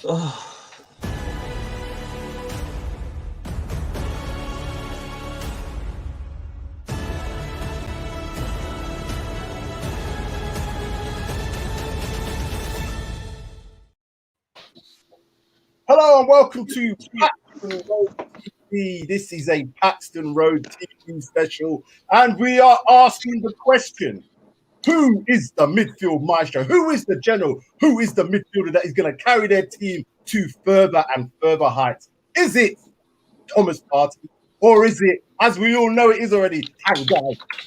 Oh. Hello and welcome to Paxton Road TV. This is a Paxton Road TV special, and we are asking the question: who is the midfield maestro? Who is the general? Who is the midfielder that is going to carry their team to further and further heights? Is it Thomas Partey, or is it, as we all know it is already,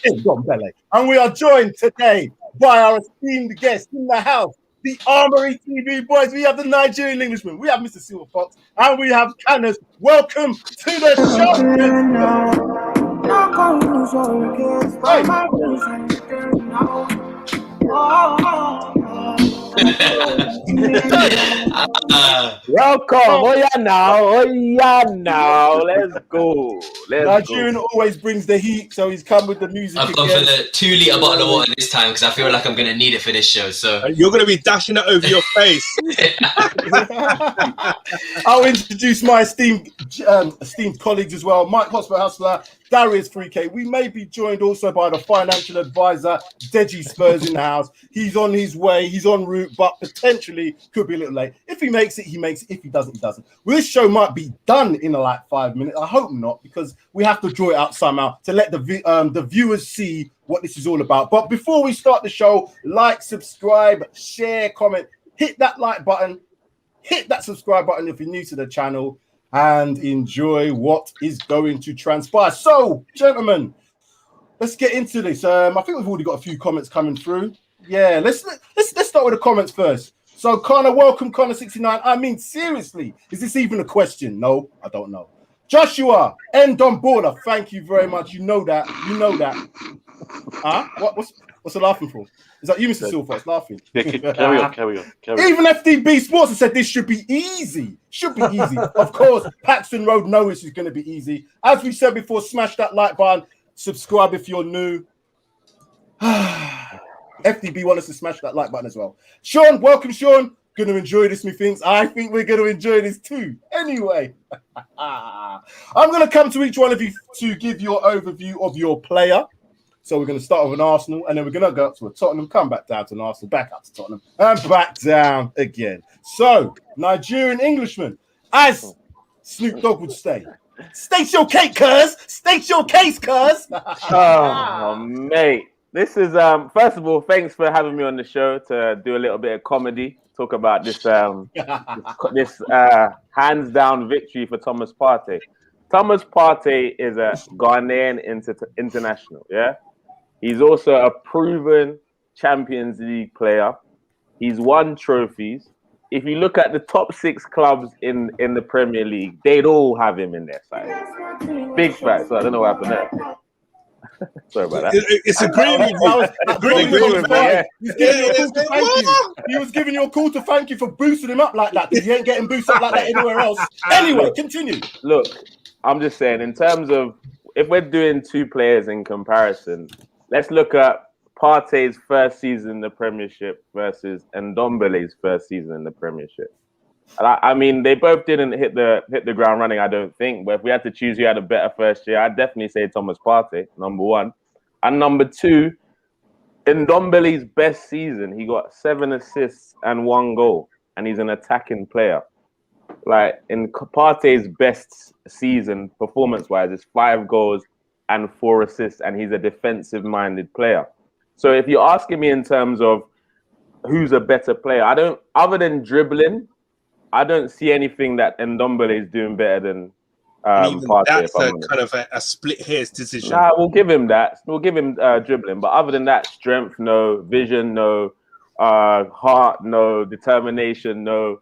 Ndombele? And we are joined today by our esteemed guest in the house, the Armoury TV boys. We have the Nigerian Englishman, we have Mr. Silver Fox, and we have Canners. Welcome to the Welcome. Oh yeah now. Let's go. Nigerian always brings the heat, so he's come with the music. I've gone for the 2-litre bottle of water this time because I feel like I'm going to need it for this show. So you're going to be dashing it over your face. I'll introduce my esteemed colleagues as well. Mike-Hotspur Hustler, Darius3k. We may be joined also by the financial advisor, Darius3k Spurs in the house. He's on his way, he's en route, but potentially could be a little late. If he makes it, he makes it. If he doesn't, he doesn't. Well, this show might be done in like 5 minutes. I hope not, because we have to draw it out somehow to let the viewers see what this is all about. But before we start the show, like, subscribe, share, comment, hit that like button, hit that subscribe button if you're new to the channel, and enjoy what is going to transpire. So, gentlemen, let's get into this. I think we've already got a few comments coming through. Yeah, let's start with the comments first. So, Connor, welcome, Connor69. I mean, seriously, is this even a question? No, I don't know. Joshua, Ndombele, thank you very much. You know that. Huh? What's the laughing for? Is that you, Mr. Silverfox, laughing? Carry on. Even FTB SPORTS has said this should be easy. Of course, Paxton Road knows this is going to be easy. As we said before, smash that like button. Subscribe if you're new. FTB want us to smash that like button as well. Sean, welcome, Sean. Going to enjoy this, methinks. I think we're going to enjoy this too. Anyway, I'm going to come to each one of you to give your overview of your player. So we're going to start with an Arsenal, and then we're going to go up to a Tottenham, come back down to an Arsenal, back up to Tottenham, and back down again. So, Nigerian Englishman, as Snoop Dogg would say, state your case, cuz. State your case, cuz. Oh, mate. This is, first of all, thanks for having me on the show to do a little bit of comedy, talk about this this hands-down victory for Thomas Partey. Thomas Partey is a Ghanaian international, yeah? He's also a proven Champions League player. He's won trophies. If you look at the top 6 clubs in the Premier League, they'd all have him in their side. Big fact. So I don't know what happened there. Sorry about that. It's agreeing with you. He was giving you a call to thank you for boosting him up like that, because he ain't getting boosted up like that anywhere else. Anyway, continue. Look, I'm just saying, in terms of, if we're doing 2 players in comparison, let's look at Partey's first season in the Premiership versus Ndombele's first season in the Premiership. I mean, they both didn't hit the ground running, I don't think. But if we had to choose who had a better first year, I'd definitely say Thomas Partey, number 1. And number 2, Ndombele's best season, he got 7 assists and 1 goal, and he's an attacking player. Like, in Partey's best season, performance-wise, is 5 goals and 4 assists, and he's a defensive-minded player. So if you're asking me in terms of who's a better player, other than dribbling, I don't see anything that Ndombele is doing better than Partey. That's kind of a split hairs decision. Nah, we'll give him that. We'll give him dribbling, but other than that, strength, no. Vision, no. Heart, no. Determination, no.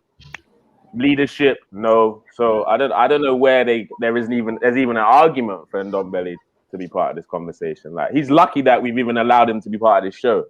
Leadership, no. So I don't know where there's even an argument for Ndombele to be part of this conversation. Like, he's lucky that we've even allowed him to be part of this show.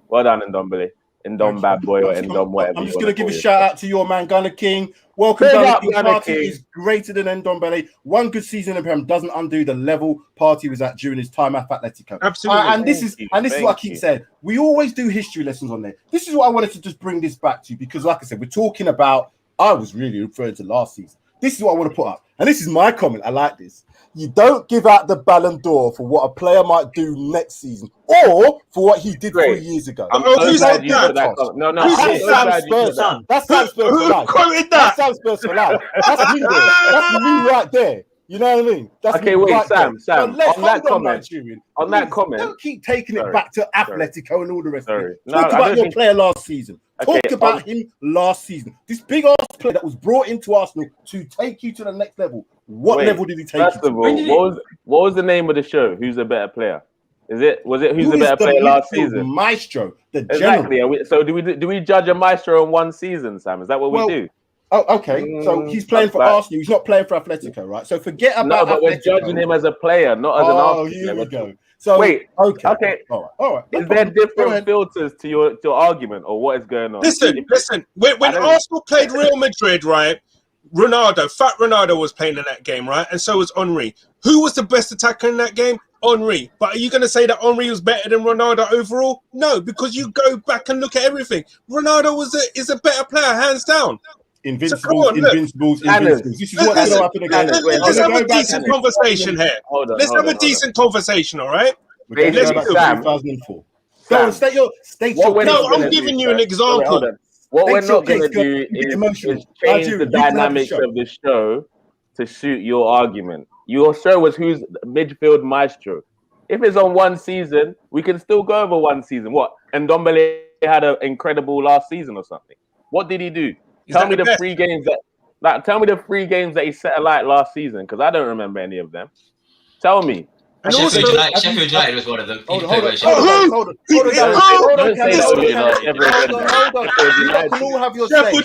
Well done, Ndombele. Ndom bad boy or Ndom whatever. I'm just going to give a shout out to your man, Gunner King. Welcome, Gunner King. Partey is greater than Ndombele. One good season in Prem doesn't undo the level Partey was at during his time at Atletico. Absolutely. And this is what I keep saying. We always do history lessons on there. This is what I wanted to just bring this back to, because, like I said, we're talking about I was really referring to last season. This is what I want to put up. And this is my comment. I like this. You don't give out the Ballon d'Or for what a player might do next season or for what he did 3 years ago. I'm Oh, so who's glad that? you put that comment. No, I'm That's so Sam glad you put Spurs. that. That's Sam Spurs for Who life. quoted That's that? Sam Spurs for life. That's me there. That's me right there. You know what I mean? That's Okay, me wait, right Sam, there. Sam, But on that hold comment, Nigerian. on that Please, comment- don't keep taking it Sorry, back to Atletico and all the rest of Sorry. it. No, Talk I about don't your think- player last season. Okay, Talk about him last season. This big ass player that was brought into Arsenal to take you to the next level. What Wait, level did he take First you of to? all, what was the name of the show? Who's a better player? Was it who's Who the is better the player last midfield season? maestro, the Exactly. general? So do we judge a maestro in one season, Sam? Is that what we do? Oh, okay. So he's playing for Arsenal. He's not playing for Atletico, right? So forget about No, but we're Atletico. judging him as a player, not as an Oh, Arsenal here player. we go. So Wait, okay. All right. No Is there problem. Go different ahead. filters to your argument, or what is going on? Listen. When Arsenal played Real Madrid, right? Fat Ronaldo was playing in that game, right? And so was Henry. Who was the best attacker in that game? Henry. But are you going to say that Henry was better than Ronaldo overall? No, because you go back and look at everything. Ronaldo is a better player, hands down. Invincibles. This is what's going to happen again. Let's have a decent conversation here. Let's have a decent conversation, all right? We're going to go back to 2004. Go on, state your No, I'm giving you an example. What we're not going to do is change the dynamics of the show to suit your argument. Your show was who's midfield maestro. If it's on one season, we can still go over one season. What? And Ndombele had an incredible last season or something. What did he do? Tell me the 3 games tell me the 3 games that he set alight last season, because I don't remember any of them. Tell me. And Sheffield United was one of them. Hold on. Sheffield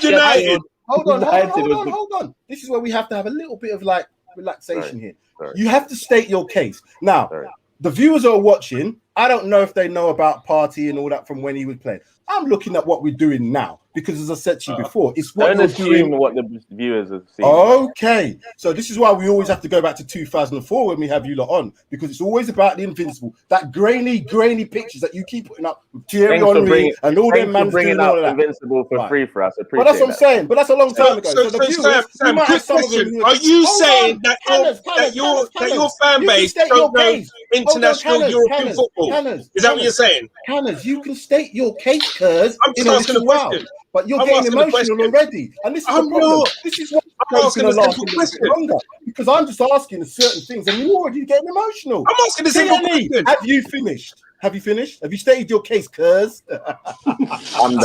United. Hold on. This is where we have to have a little bit of relaxation here. You have to state your case. Now, the viewers are watching. I don't know if they know about Partey and all that from when he was playing. I'm looking at what we're doing now because, as I said to you before, it's what don't assume what the viewers have seen. Okay, so this is why we always have to go back to 2004 when we have you lot on, because it's always about the invincible, that grainy pictures that you keep putting up with Thierry Henry and all them man bringing up invincible for free for us. But that's what I'm saying. But that's a long time ago. So Sam, quick question: are you saying that your fan base don't know international European football? Is that what you're saying? Canners, you can state your case, cuz. I'm just asking a question. But you're getting emotional already, and this is the problem. This is what I'm asking a simple question. Longer, because I'm just asking certain things, and you're already getting emotional. I'm asking a simple question. Have you finished? Have you finished? Have you stated your case, cuz? I'm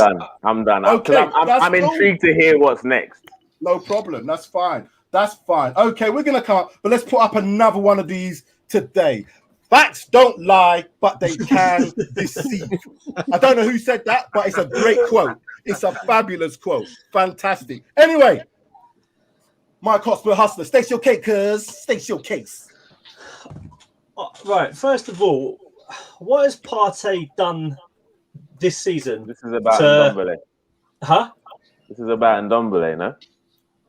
done. Okay, I'm intrigued to hear what's next. No problem. That's fine. Okay, we're gonna come up, but let's put up another one of these today. Facts don't lie, but they can deceive. I don't know who said that, but it's a great quote. It's a fabulous quote. Fantastic. Anyway, Mike-Hotspur Hustler, state your case, cuz. State your case. Right. First of all, what has Partey done this season? This is about Ndombele. Huh? This is about Ndombele, no?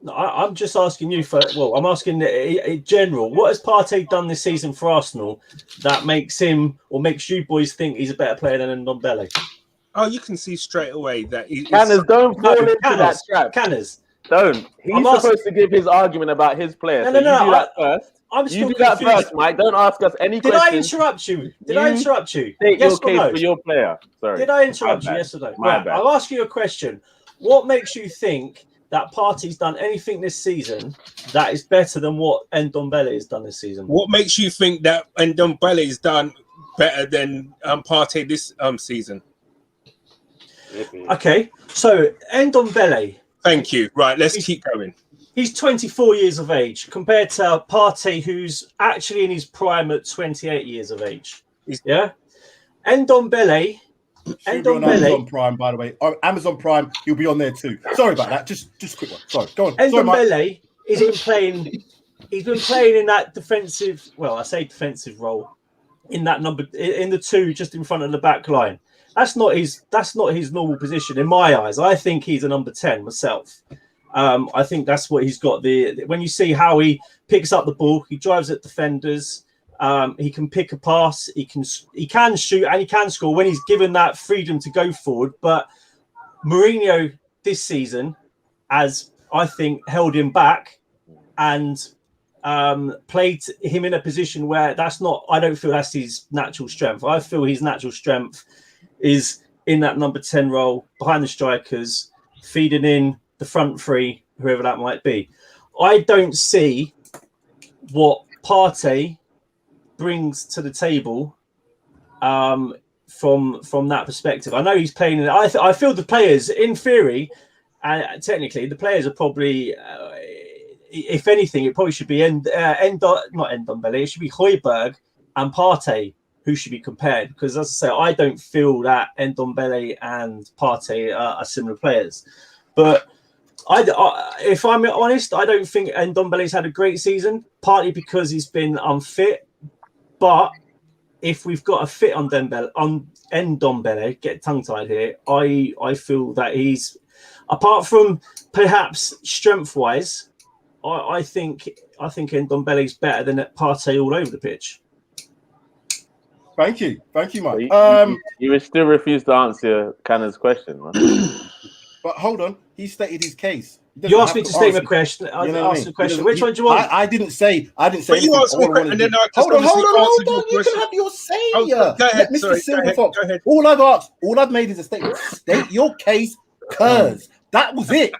No, I'm just asking you for. Well, I'm asking in general. What has Partey done this season for Arsenal that makes him or makes you boys think he's a better player than Ndombele? Oh, you can see straight away that he's... Canners, don't fall into that trap. Canners, don't. He's supposed to give his argument about his player. No, so you do that first. I'm still do that confused. first, Mike. Don't ask us any questions. questions. Did I interrupt you? I interrupt you? State yes your case no? for your player. Sorry. Did I interrupt you? Yes or no? My bad. I'll ask you a question. What makes you think that Partey's done anything this season that is better than what Ndombele has done this season? What makes you think that Ndombele has done better than Partey this season? Okay, so Ndombele. Thank you. Right, let's keep going. He's 24 years of age compared to Partey, who's actually in his prime at 28 years of age. Yeah, Ndombele. Amazon Prime, by the way. Amazon Prime, he'll be on there too. Sorry about that. Just a quick one. Sorry, go on. Ndombele has been playing. He's been playing in that defensive. Well, I say defensive role in that number in the 2 just in front of the back line. That's not his normal position in my eyes. I think he's a number 10 myself. I think that's what he's got. When you see how he picks up the ball, he drives at defenders. He can pick a pass. He can shoot and he can score when he's given that freedom to go forward. But Mourinho this season has I think, held him back and played him in a position where I don't feel that's his natural strength. I feel his natural strength is in that number 10 role, behind the strikers, feeding in the front three, whoever that might be. I don't see what Partey brings to the table from that perspective. I know he's playing. I feel the players, in theory, and technically, the players are probably, if anything, it probably should be not Ndombele. It should be Højbjerg and Partey who should be compared. Because as I say, I don't feel that Ndombele and Partey are similar players. But if I'm honest, I don't think Ndombele's had a great season. Partly because he's been unfit, but if we've got a fit on Ndombele, get tongue-tied here, I feel that he's, apart from perhaps strength-wise, I think Ndombele's better than Partey all over the pitch. Thank you, Mike. You would still refuse to answer Cannon's question, man. But hold on, he stated his case. You asked me to state my question. I asked the question. Which one do you want? I didn't say. But you asked me, and then I just hold on. your You question. can have your say. Oh, go ahead. Mr. Sorry, Silver Fox. go ahead. All I've made is a statement. State your case, cuz that was it.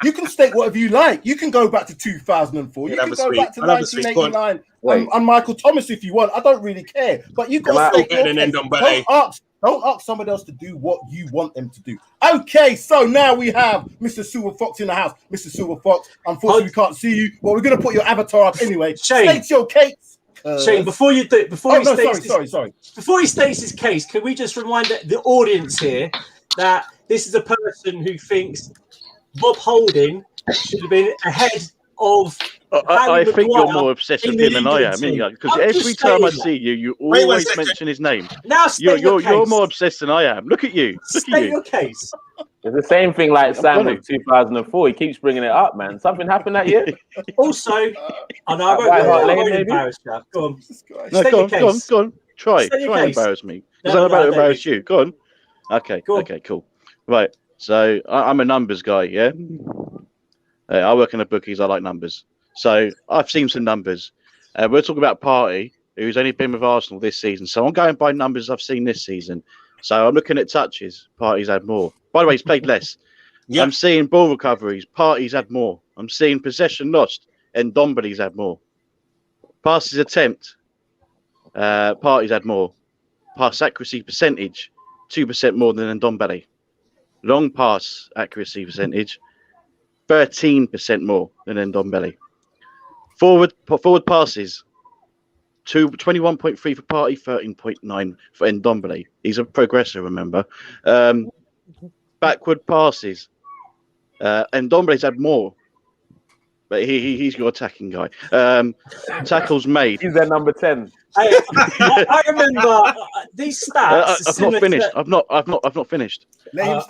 You can state whatever you like. You can go back to 2004. You can go back to 1989 and Michael Thomas if you want. I don't really care. But you got to state your case. Don't ask somebody else to do what you want them to do. Okay, so now we have Mr. Silver Fox in the house. Mr. Silver Fox, unfortunately we can't see you, but we're going to put your avatar up anyway. State your case. Shane, before he states his case, can we just remind the audience here that this is a person who thinks Bob Holding should have been ahead of I think you're more obsessed with him than I am, because every time I see you, you always mention his name. Now you're more obsessed than I am. Look at you. State your case. It's the same thing like Sam with 2004. He keeps bringing it up, man. Something happened that year. Also, I won't embarrass you. Go on. No, go on. Try and embarrass me. Because I'm about to embarrass you. Go on. Okay, cool. Right. So I'm a numbers guy, yeah? I work in the bookies. I like numbers. So I've seen some numbers. We're talking about Partey, who's only been with Arsenal this season. So I'm going by numbers I've seen this season. So I'm looking at touches. Partey's had more. By the way, he's played less. Yep. I'm seeing ball recoveries. Partey's had more. I'm seeing possession lost. And Ndombele's had more. Passes attempt. Partey's had more. Pass accuracy percentage, 2% more than Ndombele. Long pass accuracy percentage, 13% more than Ndombele. Forward passes, 21.3 for Partey, 13.9 for Ndombele. He's a progressor, remember. Backward passes, Ndombele's had more, but he's your attacking guy. Tackles made. He's their number 10. I remember these stats. I've not finished. I've not finished. Let him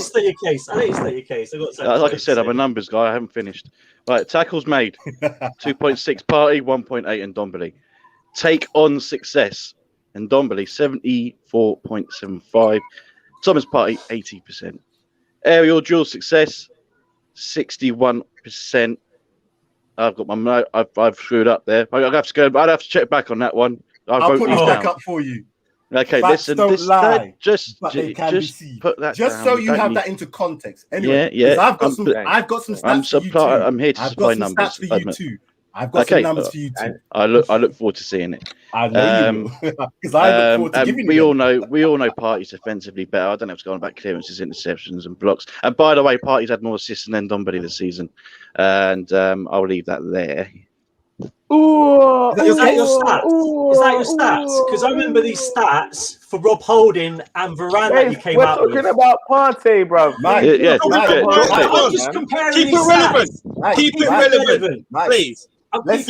state your case. I let you state your case. Like I said, I'm a numbers guy. I haven't finished. Right, tackles made, 2.6 Partey, 1.8 Ndombele. Take on success, Ndombele 74.75. Thomas Partey 80%. Aerial duel success 61%. I've got my I've screwed up there. I'd have to check back on that one. I'll put it back up for you. Okay, Facts listen. don't lie, just but they can be seen. Put that just down. so you have that into context. Anyway, yeah. I've got some stats for you too. I'm here to supply numbers. Stats for you too. I've got some numbers for you too. I look forward to seeing it. I know you because I look forward to giving you. We all know Partey's offensively better. I don't have to go on about clearances, interceptions, and blocks. And by the way, Partey's had more assists than Ndombele this season, and I'll leave that there. Is that your stats? Because I remember these stats for Rob Holding and Varane that you came out with. We're talking about Partey, bro. I'm just comparing Keep it relevant. Keep it relevant, please. Let's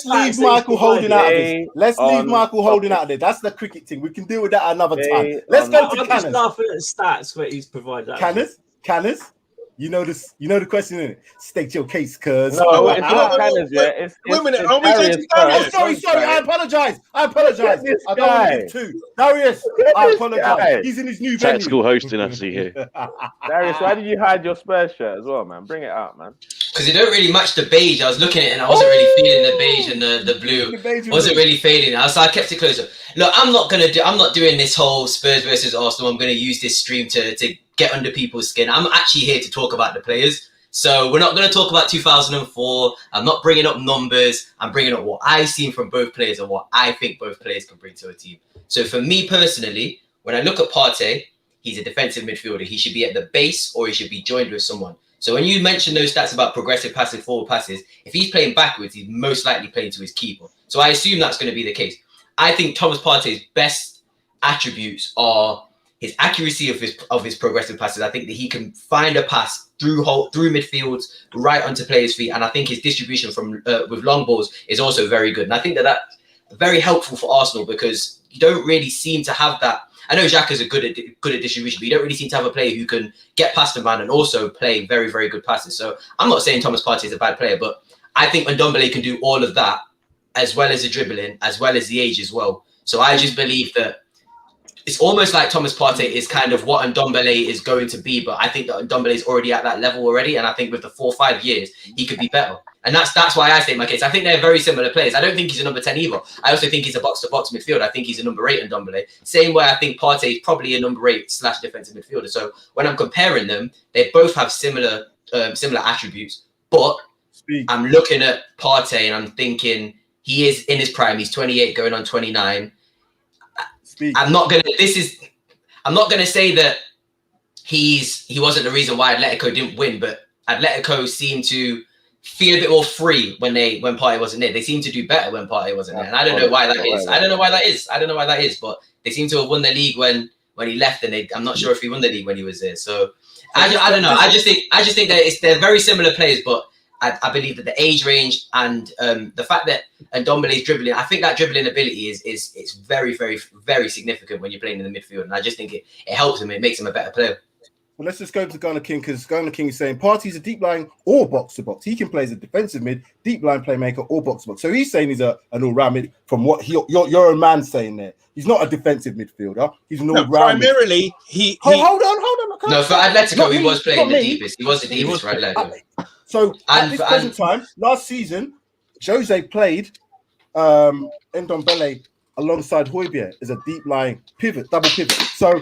leave Michael Holding out of this. Let's leave Michael Holding out of there. That's the cricket thing. We can deal with that another time. Let's go to Canners. I'm just laughing at the stats that he's provided. Canners. You know this. You know the question, innit? State your case, cuz. No, it's not Cannons yet. It's wait a minute. it's Are we going to Darius Darius? Sorry. I apologize. I Look at this don't want to guy. give two. Darius, I this apologize. guy. He's in his new venue. Tactical hosting, I see here. Darius, why did you hide your Spurs shirt as well, man? Bring it out, man. Because it don't really match the beige. I was looking at it and I wasn't really feeling the beige and the blue. Wasn't really feeling it. So I kept it closer. Look, I'm not doing this whole Spurs versus Arsenal. I'm gonna use this stream to get under people's skin. I'm actually here to talk about the players. So we're not going to talk about 2004. I'm not bringing up numbers. I'm bringing up what I've seen from both players and what I think both players can bring to a team. So for me personally, when I look at Partey, he's a defensive midfielder. He should be at the base or he should be joined with someone. So when you mention those stats about progressive passing, forward passes, if he's playing backwards, he's most likely playing to his keeper. So I assume that's going to be the case. I think Thomas Partey's best attributes are his accuracy of his progressive passes. I think that he can find a pass through midfields, right onto players' feet, and I think his distribution from with long balls is also very good. And I think that that's very helpful for Arsenal because you don't really seem to have that. I know Xhaka's good at distribution, but you don't really seem to have a player who can get past the man and also play very, very good passes. So I'm not saying Thomas Partey is a bad player, but I think Ndombele can do all of that as well as the dribbling, as well as the age as well. So I just believe that it's almost like Thomas Partey is kind of what Ndombele is going to be, but I think that Ndombele is already at that level already, and I think with the 4 or 5 years, he could be better. And that's why I say my case. I think they're very similar players. I don't think he's a number 10 either. I also think he's a box-to-box midfielder. I think he's a number 8 Ndombele. Same way I think Partey is probably a number 8/defensive midfielder. So when I'm comparing them, they both have similar attributes, but I'm looking at Partey and I'm thinking he is in his prime. He's 28 going on 29. I'm not gonna say that he wasn't the reason why Atletico didn't win, but Atletico seemed to feel a bit more free when Partey wasn't there. They seemed to do better when Partey wasn't there, and I don't know why that is. I don't know why that is, but they seem to have won the league when he left, and I'm not sure if he won the league when he was there. So I don't know. I just think that they're very similar players, but I believe that the age range and the fact that Ndombele's dribbling, I think that dribbling ability is very, very, very significant when you're playing in the midfield. And I just think it helps him. It makes him a better player. Well, let's just go to Ghana King because Ghana King is saying Partey's a deep line or box to box. He can play as a defensive mid, deep line playmaker, or box to box. So he's saying he's an all-round mid from what your own man saying there. He's not a defensive midfielder. He's an all-round. Primarily, he. Hold on. No, for Atletico, he was playing the deepest. He was the deepest for Atletico. So at this present time, last season, Jose played Ndombele alongside Højbjerg as a deep line pivot, double pivot. So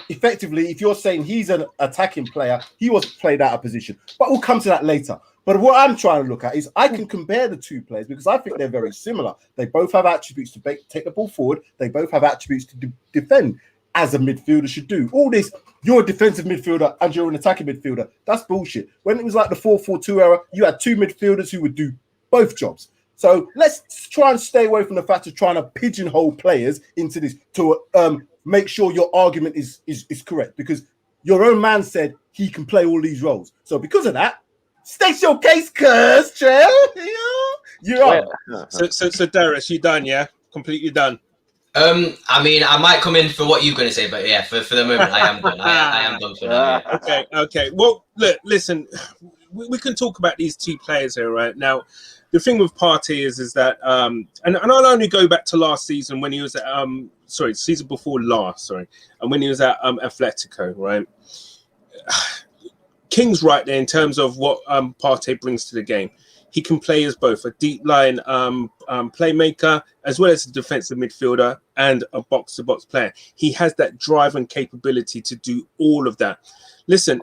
effectively, if you're saying he's an attacking player, he was played out of position. But we'll come to that later. But what I'm trying to look at is I can compare the two players because I think they're very similar. They both have attributes to take the ball forward. They both have attributes to defend, as a midfielder should do. All this, you're a defensive midfielder and you're an attacking midfielder. That's bullshit. When it was like the 4-4-2 era, you had two midfielders who would do both jobs. So let's try and stay away from the fact of trying to pigeonhole players into this to make sure your argument is correct, because your own man said he can play all these roles. So because of that, state your case, cuz, Trell. You're on. So Darius, you done, yeah? Completely done. I mean, I might come in for what you're going to say, but yeah, for the moment, I am done. I am done for now. Yeah. Okay. Well, look, listen, we can talk about these two players here right now. The thing with Partey is that, and I'll only go back to last season when he was at, season before last, and when he was at Atletico, right? King's right there in terms of what Partey brings to the game. He can play as both a deep line playmaker as well as a defensive midfielder and a box-to-box player. He has that drive and capability to do all of that. Listen,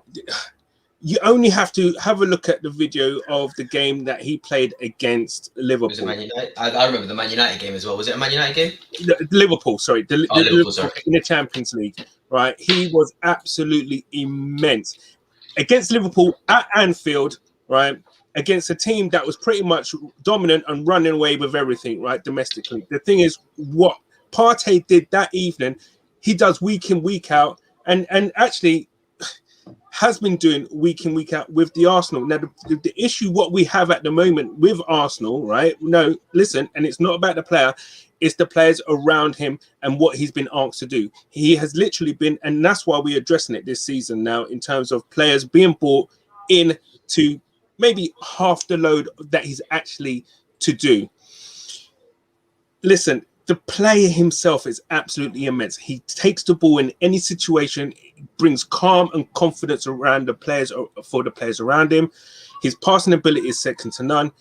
you only have to have a look at the video of the game that he played against Liverpool. Was it Man United? I remember the Man United game as well. Was it a Man United game? Liverpool, sorry. Liverpool, sorry. In the Champions League, right? He was absolutely immense. Against Liverpool at Anfield, right? Against a team that was pretty much dominant and running away with everything, right, domestically. The thing is, what Partey did that evening, he does week in, week out. And actually, has been doing week in, week out with the Arsenal. Now, the issue, what we have at the moment with Arsenal, right? No, listen, and it's not about the player, it's the players around him and what he's been asked to do. He has literally been, and that's why we're addressing it this season now in terms of players being brought in to maybe half the load that he's actually to do. Listen, the player himself is absolutely immense. He takes the ball in any situation, brings calm and confidence around the players, for the players around him. His passing ability is second to none.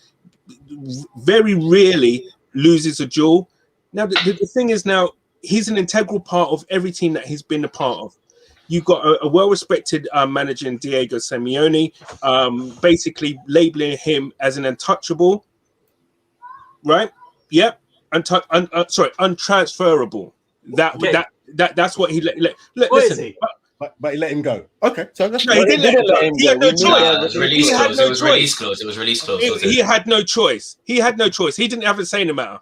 Very rarely loses a duel. Now, the thing is, now he's an integral part of every team that he's been a part of. You've got a well-respected manager in Diego Simeone, basically labeling him as an untouchable, right? Yep, untransferable. That's what he listen. But he let him go. Okay, so that's no, he didn't let him go. He had no choice. Release clause. It was release clause. It was release clause. He had no choice. He had no choice. He didn't have a say in the matter.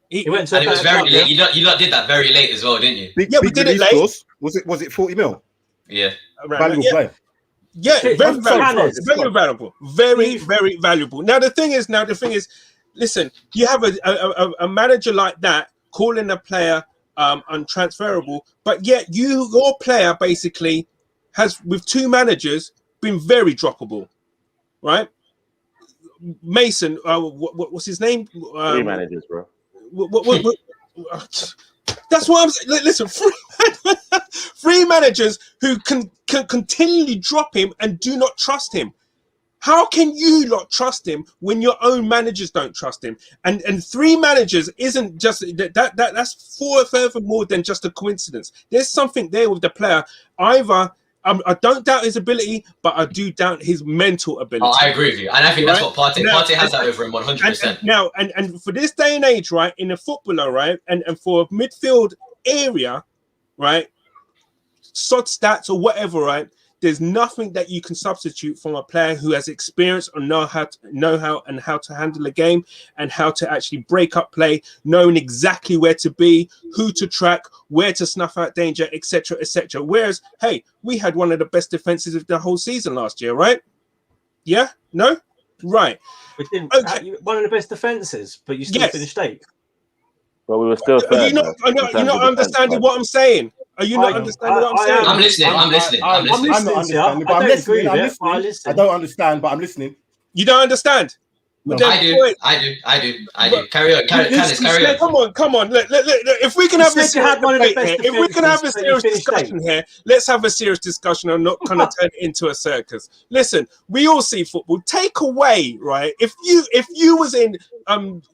He went to and it was very late. You lot did that very late as well, didn't you? Yeah, we did it late. Clause. Was it 40 mil? Yeah. Valuable player. Yeah, very valuable. Very valuable. Very, very valuable. Now the thing is, listen, you have a manager like that calling a player untransferable, but yet your player basically has, with two managers, been very droppable, right? Mason, what's his name? 3 managers, bro. That's what I'm saying. Listen, three managers who can continually drop him and do not trust him. How can you not trust him when your own managers don't trust him? And 3 managers isn't just that's further more than just a coincidence. There's something there with the player. Either I don't doubt his ability, but I do doubt his mental ability. Oh, I agree with you, and I think that's what Partey has that over him 100%. Now, and for this day and age, right, in a footballer, right, and for a midfield area, right, sod stats or whatever, right, there's nothing that you can substitute from a player who has experience or know how and how to handle a game and how to actually break up play, knowing exactly where to be, who to track, where to snuff out danger, etc., etc. Whereas, hey, we had one of the best defenses of the whole season last year, right? Yeah? No? Right. We didn't. One of the best defenses, but you still finished 8th. But we were still third. You're not understanding what I'm saying. Are you not understanding what I'm saying? I'm listening. I'm listening. I'm not understanding, but I'm listening. I don't understand, but I'm listening. You don't understand? No. I do. Carry on. Carry on. Come on. Look, if we can have a serious discussion here, let's have a serious discussion and not kind of turn it into a circus. Listen, we all see football. Take away, right? If you was in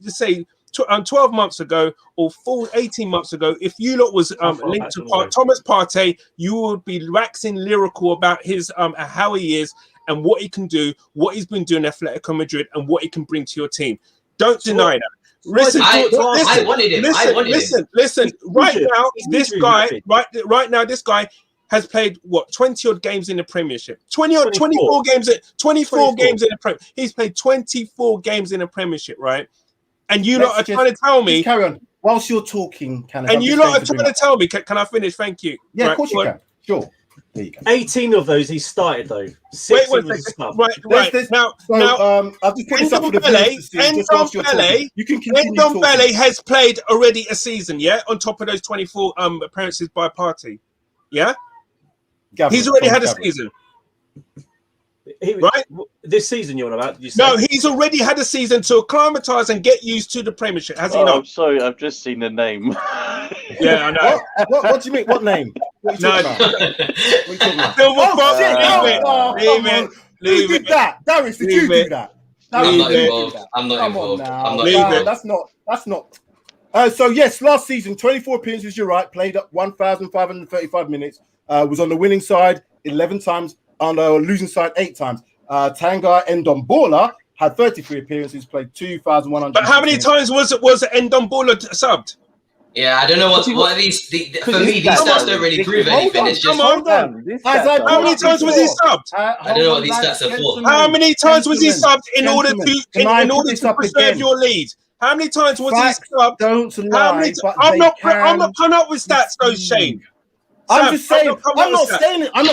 say 12 months ago or 18 months ago, if you lot was linked to Thomas Partey, you would be waxing lyrical about his how he is and what he can do, what he's been doing at Atletico Madrid, and what he can bring to your team. Don't deny that. Listen. Right now, this guy has played 20 odd games in the Premiership. 24 games in the Premier. He's played 24 games in the Premiership, right? And you lot are trying to tell me. Carry on. Whilst you're talking, and you lot are trying to tell me. Can I finish? Thank you. Yeah, of course you can. Sure. There you go. 18 of those he started though. Wait one second. Right. Now, I've just put this up for the Ndombele has played already a season, yeah, on top of those 24 appearances by Partey. Yeah? He's already had a season. Right? This season you're on about? No, he's already had a season to acclimatise and get used to the Premiership, has he not? I'm sorry, I've just seen the name. Yeah, I know. What do you mean? What name? What are you talking about? Leave it. Who did that? Darius, did you do that? I'm not involved. That's not. So yes, last season, 24 appearances. You're right. Played up 1,535 minutes. Was on the winning side 11 times. On the losing side 8 times. Tanga Ndombele had 33 appearances, played 2,100. But how many times was Ndombele subbed? Yeah, I don't know what these. For me, these stats don't really prove anything. It's just. How many times was he subbed? I don't know what these stats are for. How many times was he subbed in order to preserve your lead? How many times was he subbed? Don't lie. I'm not coming up with stats, though, Shane. I'm just saying. I'm not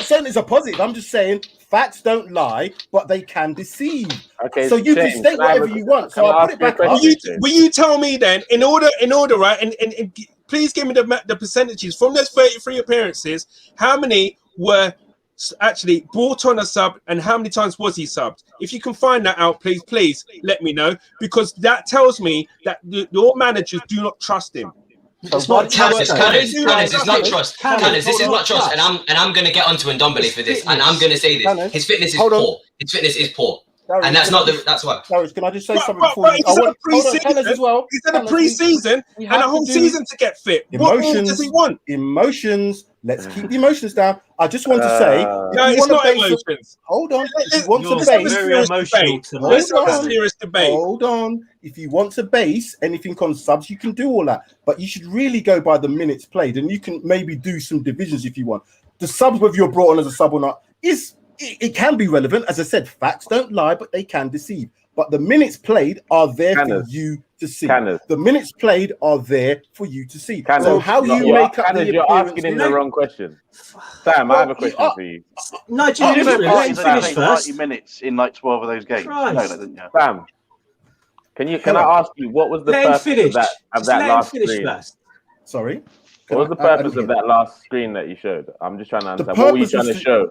saying it's a positive. I'm just saying facts don't lie, but they can deceive. Okay, so you can state whatever you want. So I'll put it back up. Will you tell me then, in order, right? And please give me the percentages from those 33 appearances. How many were actually brought on a sub, and how many times was he subbed? If you can find that out, please let me know, because that tells me that your managers do not trust him. It's not trust. Cannons, it's not trust. Cannons, this is not trust. And I'm going to get onto Ndombele for this, and I'm going to say this. His fitness is poor. His fitness is poor. Darius, and that's not the. That's why. Darius, can I just say something before you? He's had a pre-season and a whole season to get fit. What more does he want? Emotions. Let's keep the emotions down. I just want to say, no, it's not emotions. Hold on. If you want to base, hold on. If you want to base anything on subs, you can do all that, but you should really go by the minutes played, and you can maybe do some divisions if you want. The subs, whether you're brought on as a sub or not, it can be relevant. As I said, facts don't lie, but they can deceive. But the minutes played are there for you to see. The minutes played are there for you to see. So how you make up the you're asking him the wrong question. Sam, I have a question for you. No, you finish first. 30 minutes in like 12 of those games. No, that didn't you? Sam, can I ask you what was the purpose of that last screen? Sorry? What was the purpose of that last screen that you showed? I'm just trying to understand. What were you trying to show?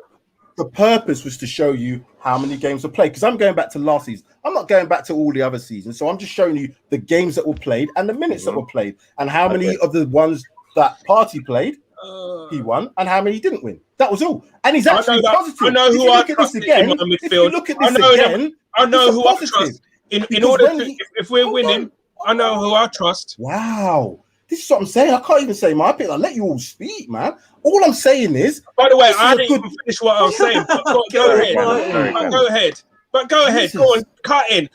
The purpose was to show you how many games were played, because I'm going back to last season. I'm not going back to all the other seasons. So I'm just showing you the games that were played and the minutes that were played, and how many of the ones that Partey played, he won, and how many he didn't win. That was all. And he's actually positive. I know who I trust in my midfield. I know who I trust. In order to, if we're winning, I know who I trust. Wow. This is what I'm saying. I can't even say my opinion. I'll let you all speak, man. All I'm saying is... By the way, I didn't even finish what I was saying. Go ahead. Go ahead. Go on. Cut in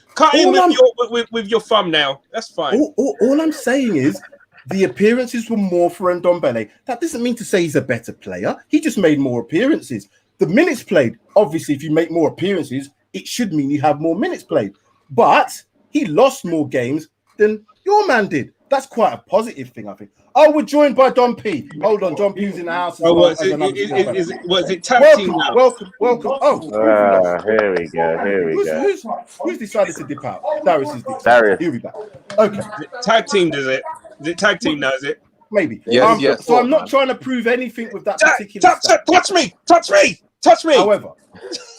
with your thumbnail. That's fine. All I'm saying is the appearances were more for Ndombele. That doesn't mean to say he's a better player. He just made more appearances. The minutes played, obviously, if you make more appearances, it should mean you have more minutes played. But he lost more games than your man did. That's quite a positive thing, I think. Oh, we're joined by Don P. Hold on, Don P's in the house. Was it tag team now? Welcome. Oh, here we go. Who's decided to dip out? Darius is decided. Darius. He'll be back. Okay. Tag team, does it? Is it tag team now, is it? Maybe. Yes. So I'm not trying to prove anything with that particular Touch me.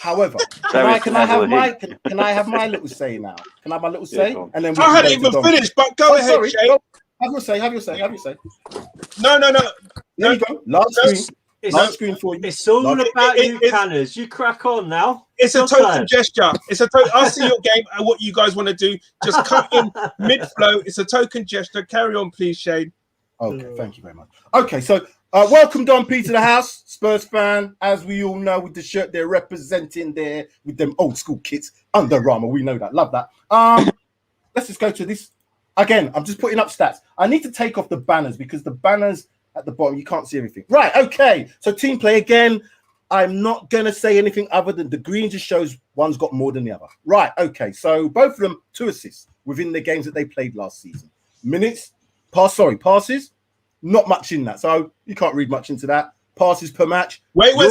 However, can I have my little say now? Can I have my little say? And then I hadn't even finished, but go ahead, sorry. Shay. Have your say. No. There you go. Last screen for you. It's all about you, Canners. You crack on now. It's a token gesture. I see your game and what you guys want to do. Just cut in mid-flow. It's a token gesture. Carry on, please, Shane. Okay, thank you very much. Okay, so welcome Don P to the house, Spurs fan. As we all know, with the shirt they're representing there with them old school kits, Under Armour. We know that. Love that. Let's just go to this. Again, I'm just putting up stats. I need to take off the banners because the banners at the bottom, you can't see everything. Right, okay. So team play again. I'm not going to say anything other than the green just shows one's got more than the other. Right, okay. So both of them 2 assists within the games that they played last season. Passes. Not much in that. So you can't read much into that. Passes per match. Wait one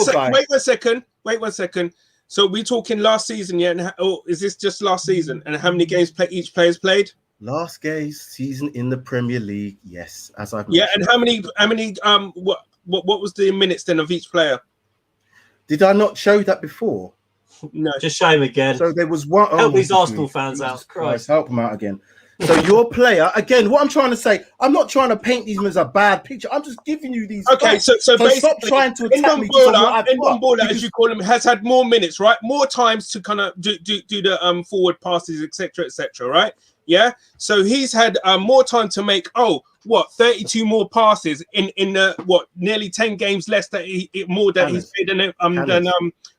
second. So we're talking last season, yeah? Or is this just last season? And how many games each player's played? Last season in the Premier League, yes. As I've mentioned. And how many what was the minutes then of each player? Did I not show that before? No, just show him again. So there was one. Help these Arsenal fans out. Christ, help them out again. So your player, again, what I'm trying to say, I'm not trying to paint these as a bad picture. I'm just giving you these. Okay, so basically, stop trying to attack me. Ndombele, as you call him, has had more minutes, right? More times to kind of do the forward passes, etc., right? Yeah. So he's had more time to make 32 more passes in nearly 10 games less that he's played than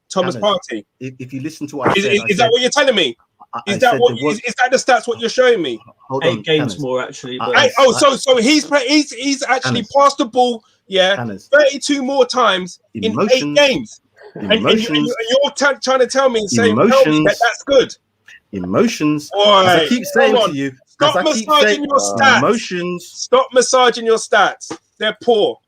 Thomas Partey. If you listen to what I said, is that what you're telling me? Is that the stats? What you're showing me? 8 games more actually. So he's actually passed the ball, 32 more times in 8 games, and you're trying to tell me that that's good. Emotions. Boy, as I keep saying to you, stop massaging your stats. Emotions. Stop massaging your stats. They're poor.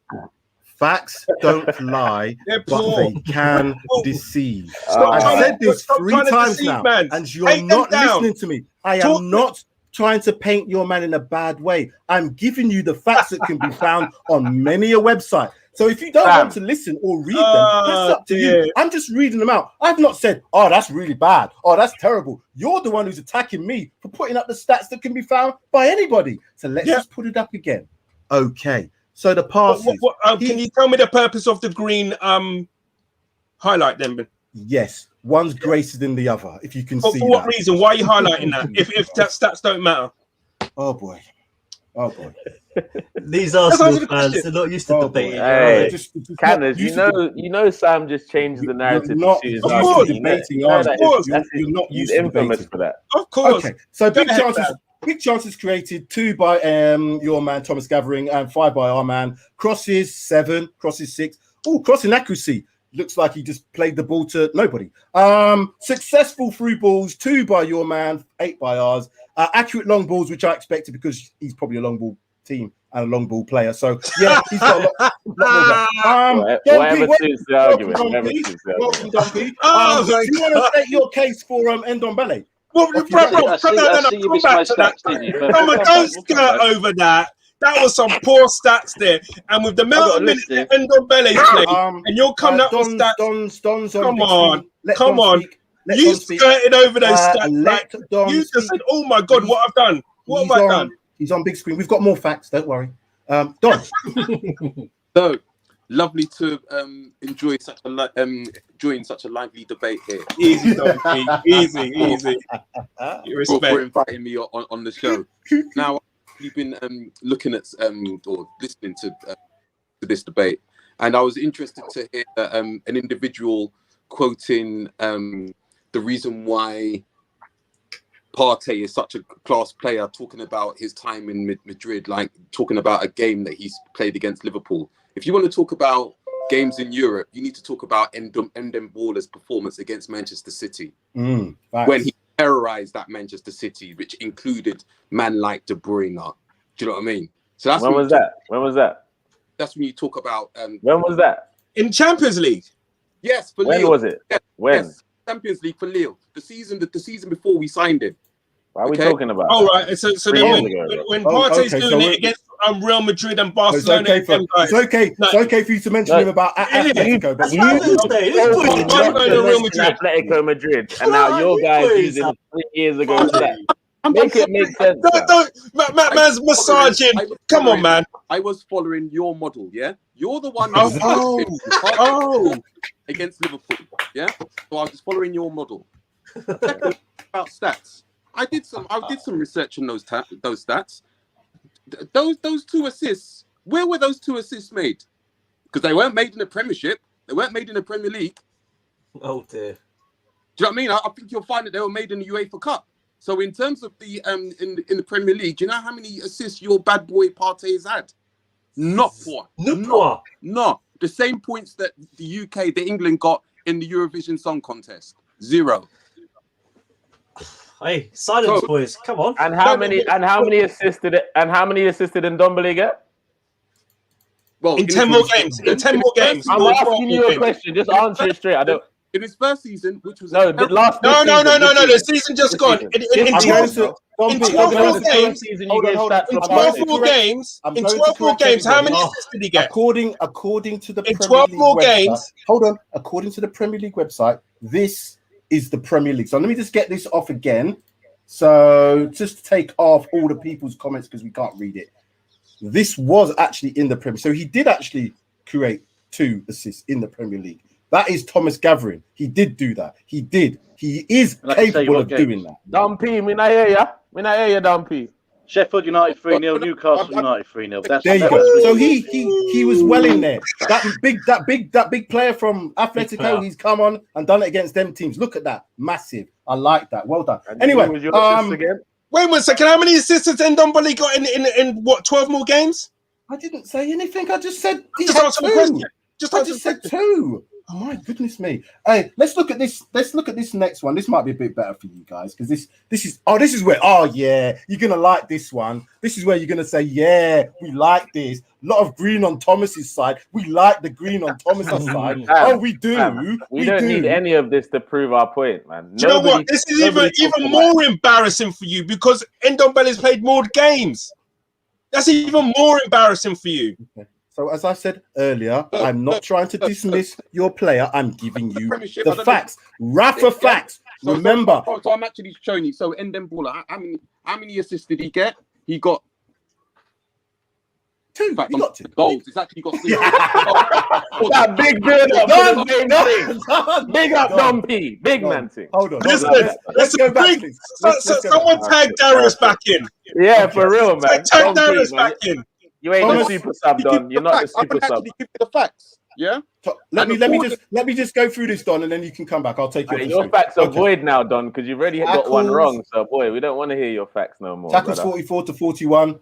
Facts don't lie, but they can deceive. Stop I've trying said to- this stop 3 trying to times deceive, now, man. and you're Take them not down. listening to me. I Talk- am not trying to paint your man in a bad way. I'm giving you the facts that can be found on many a website. So if you don't want to listen or read them, that's up to you. I'm just reading them out. I've not said, oh, that's really bad. Oh, that's terrible. You're the one who's attacking me for putting up the stats that can be found by anybody. So let's just put it up again. Okay. So the passes. Can you tell me the purpose of the green highlight then, Ben? Yes. One's greater than the other, if you can see For what that. reason? Why are you highlighting that? If that stats don't matter. Oh boy. Oh boy. These Arsenal fans are not used to debating. Hey, Canners, you know Sam just changed the narrative. You're not to debating. You're not he's used to infamous debating. for that. Of course. Okay, so big chances created, 2 by your man Thomas Gathering and 5 by our man. Crosses 7, crosses 6. Oh, crossing accuracy. Looks like he just played the ball to nobody. Successful through balls, 2 by your man, 8 by ours. Accurate long balls, which I expected because he's probably a long ball team and a long ball player. So yeah, he's got a lot. Whatever suits the argument. Welcome, Dumpy. Do you want to state your case for Ndombele? Don't skirt over that. That was some poor stats there. And with the amount of minutes that Ndombele played, and you'll come out with stats. Come on. You skirted over those stats. You just said, oh my God, what I've done. What have I done? He's on big screen. We've got more facts. Don't worry. Don. So lovely to enjoy such a lively debate here. Easy, Donkey. Easy. For inviting me on the show. Now, you've been looking at or listening to this debate, and I was interested to hear an individual quoting the reason why Partey is such a class player, talking about his time in Madrid, like talking about a game that he's played against Liverpool. If you want to talk about games in Europe, you need to talk about Ndombele's performance against Manchester City when he terrorized that Manchester City, which included man like De Bruyne. Do you know what I mean? So that's when was that? That's when you talk about. When was that? In Champions League. Yes, for when Lille. Was it? Yes, when? Yes, Champions League for Lille. The season before we signed him. What are we talking about? All right. So then when Partey's doing it against Real Madrid and Barcelona, it's okay for you to mention him about Atletico. But Atletico Madrid, and now your guys using 3 years ago to that. Make it make sense. Man's massaging. Come on, man. I was following your model, yeah? You're the one against Liverpool, yeah? So I was following your model. About stats. I did some research on those stats. Those 2 assists, where were those 2 assists made? Because they weren't made in the Premiership. They weren't made in the Premier League. Oh dear. Do you know what I mean? I think you'll find that they were made in the UEFA Cup. So in terms of the in the Premier League, do you know how many assists your bad boy Partey has had? Not one. Not the same points that the England got in the Eurovision Song Contest. 0. Hey, silence, boys. Come on. And how many assisted Ndombele get? Well, in 10 more games. In 10 more games. I'm asking you a question. Just answer it straight. I don't. In his first season, which was the last the season just gone. In 12 more games, how many assists did he get? According to the in 12 more games. Hold on. According to the Premier League website, this is the Premier League. So let me just get this off again. So just take off all the people's comments because we can't read it. This was actually in the Premier. So he did actually create 2 assists in the Premier League. That is Thomas Gathering. He did do that. He did. He is capable of doing that. Dumpy, we not hear ya. We not hear ya, Dumpy. Sheffield United 3-0, Newcastle United 3-0. There you go. So he was well in there. That big player from Atletico, he's come on and done it against them teams. Look at that. Massive. I like that. Well done. Anyway, wait 1 second. How many assists has Ndombele got in what 12 more games? I didn't say anything. I just said just answer the question. I just said 2. Oh my goodness me! Hey, let's look at this. Let's look at this next one. This might be a bit better for you guys because this is where you're gonna like this one. This is where you're gonna say we like this. A lot of green on Thomas's side. We like the green on Thomas's side. Oh, we do. We don't need any of this to prove our point, man. Do you know what? This is even more embarrassing for you because Ndombele's played more games. That's even more embarrassing for you. Okay. So as I said earlier, I'm not trying to dismiss your player. I'm giving you the facts. Rafa facts. Remember. So I'm actually showing you. So Ndombele, how many assists did he get? He got 2. In fact, he got 2 goals. He's actually got 3. That big build up. Big up, Dumpy. Big man thing. Hold on. Let's go back. Someone tag Darius back in. Yeah, for real, man. Tag Darius back in. You ain't the super sub, Don. You're not the super sub. I can actually give you the facts. Yeah. Let me just go through this, Don, and then you can come back. I'll take your facts are void now, Don, because you've already got one wrong. So, boy, we don't want to hear your facts no more. Tackles 44 to 41.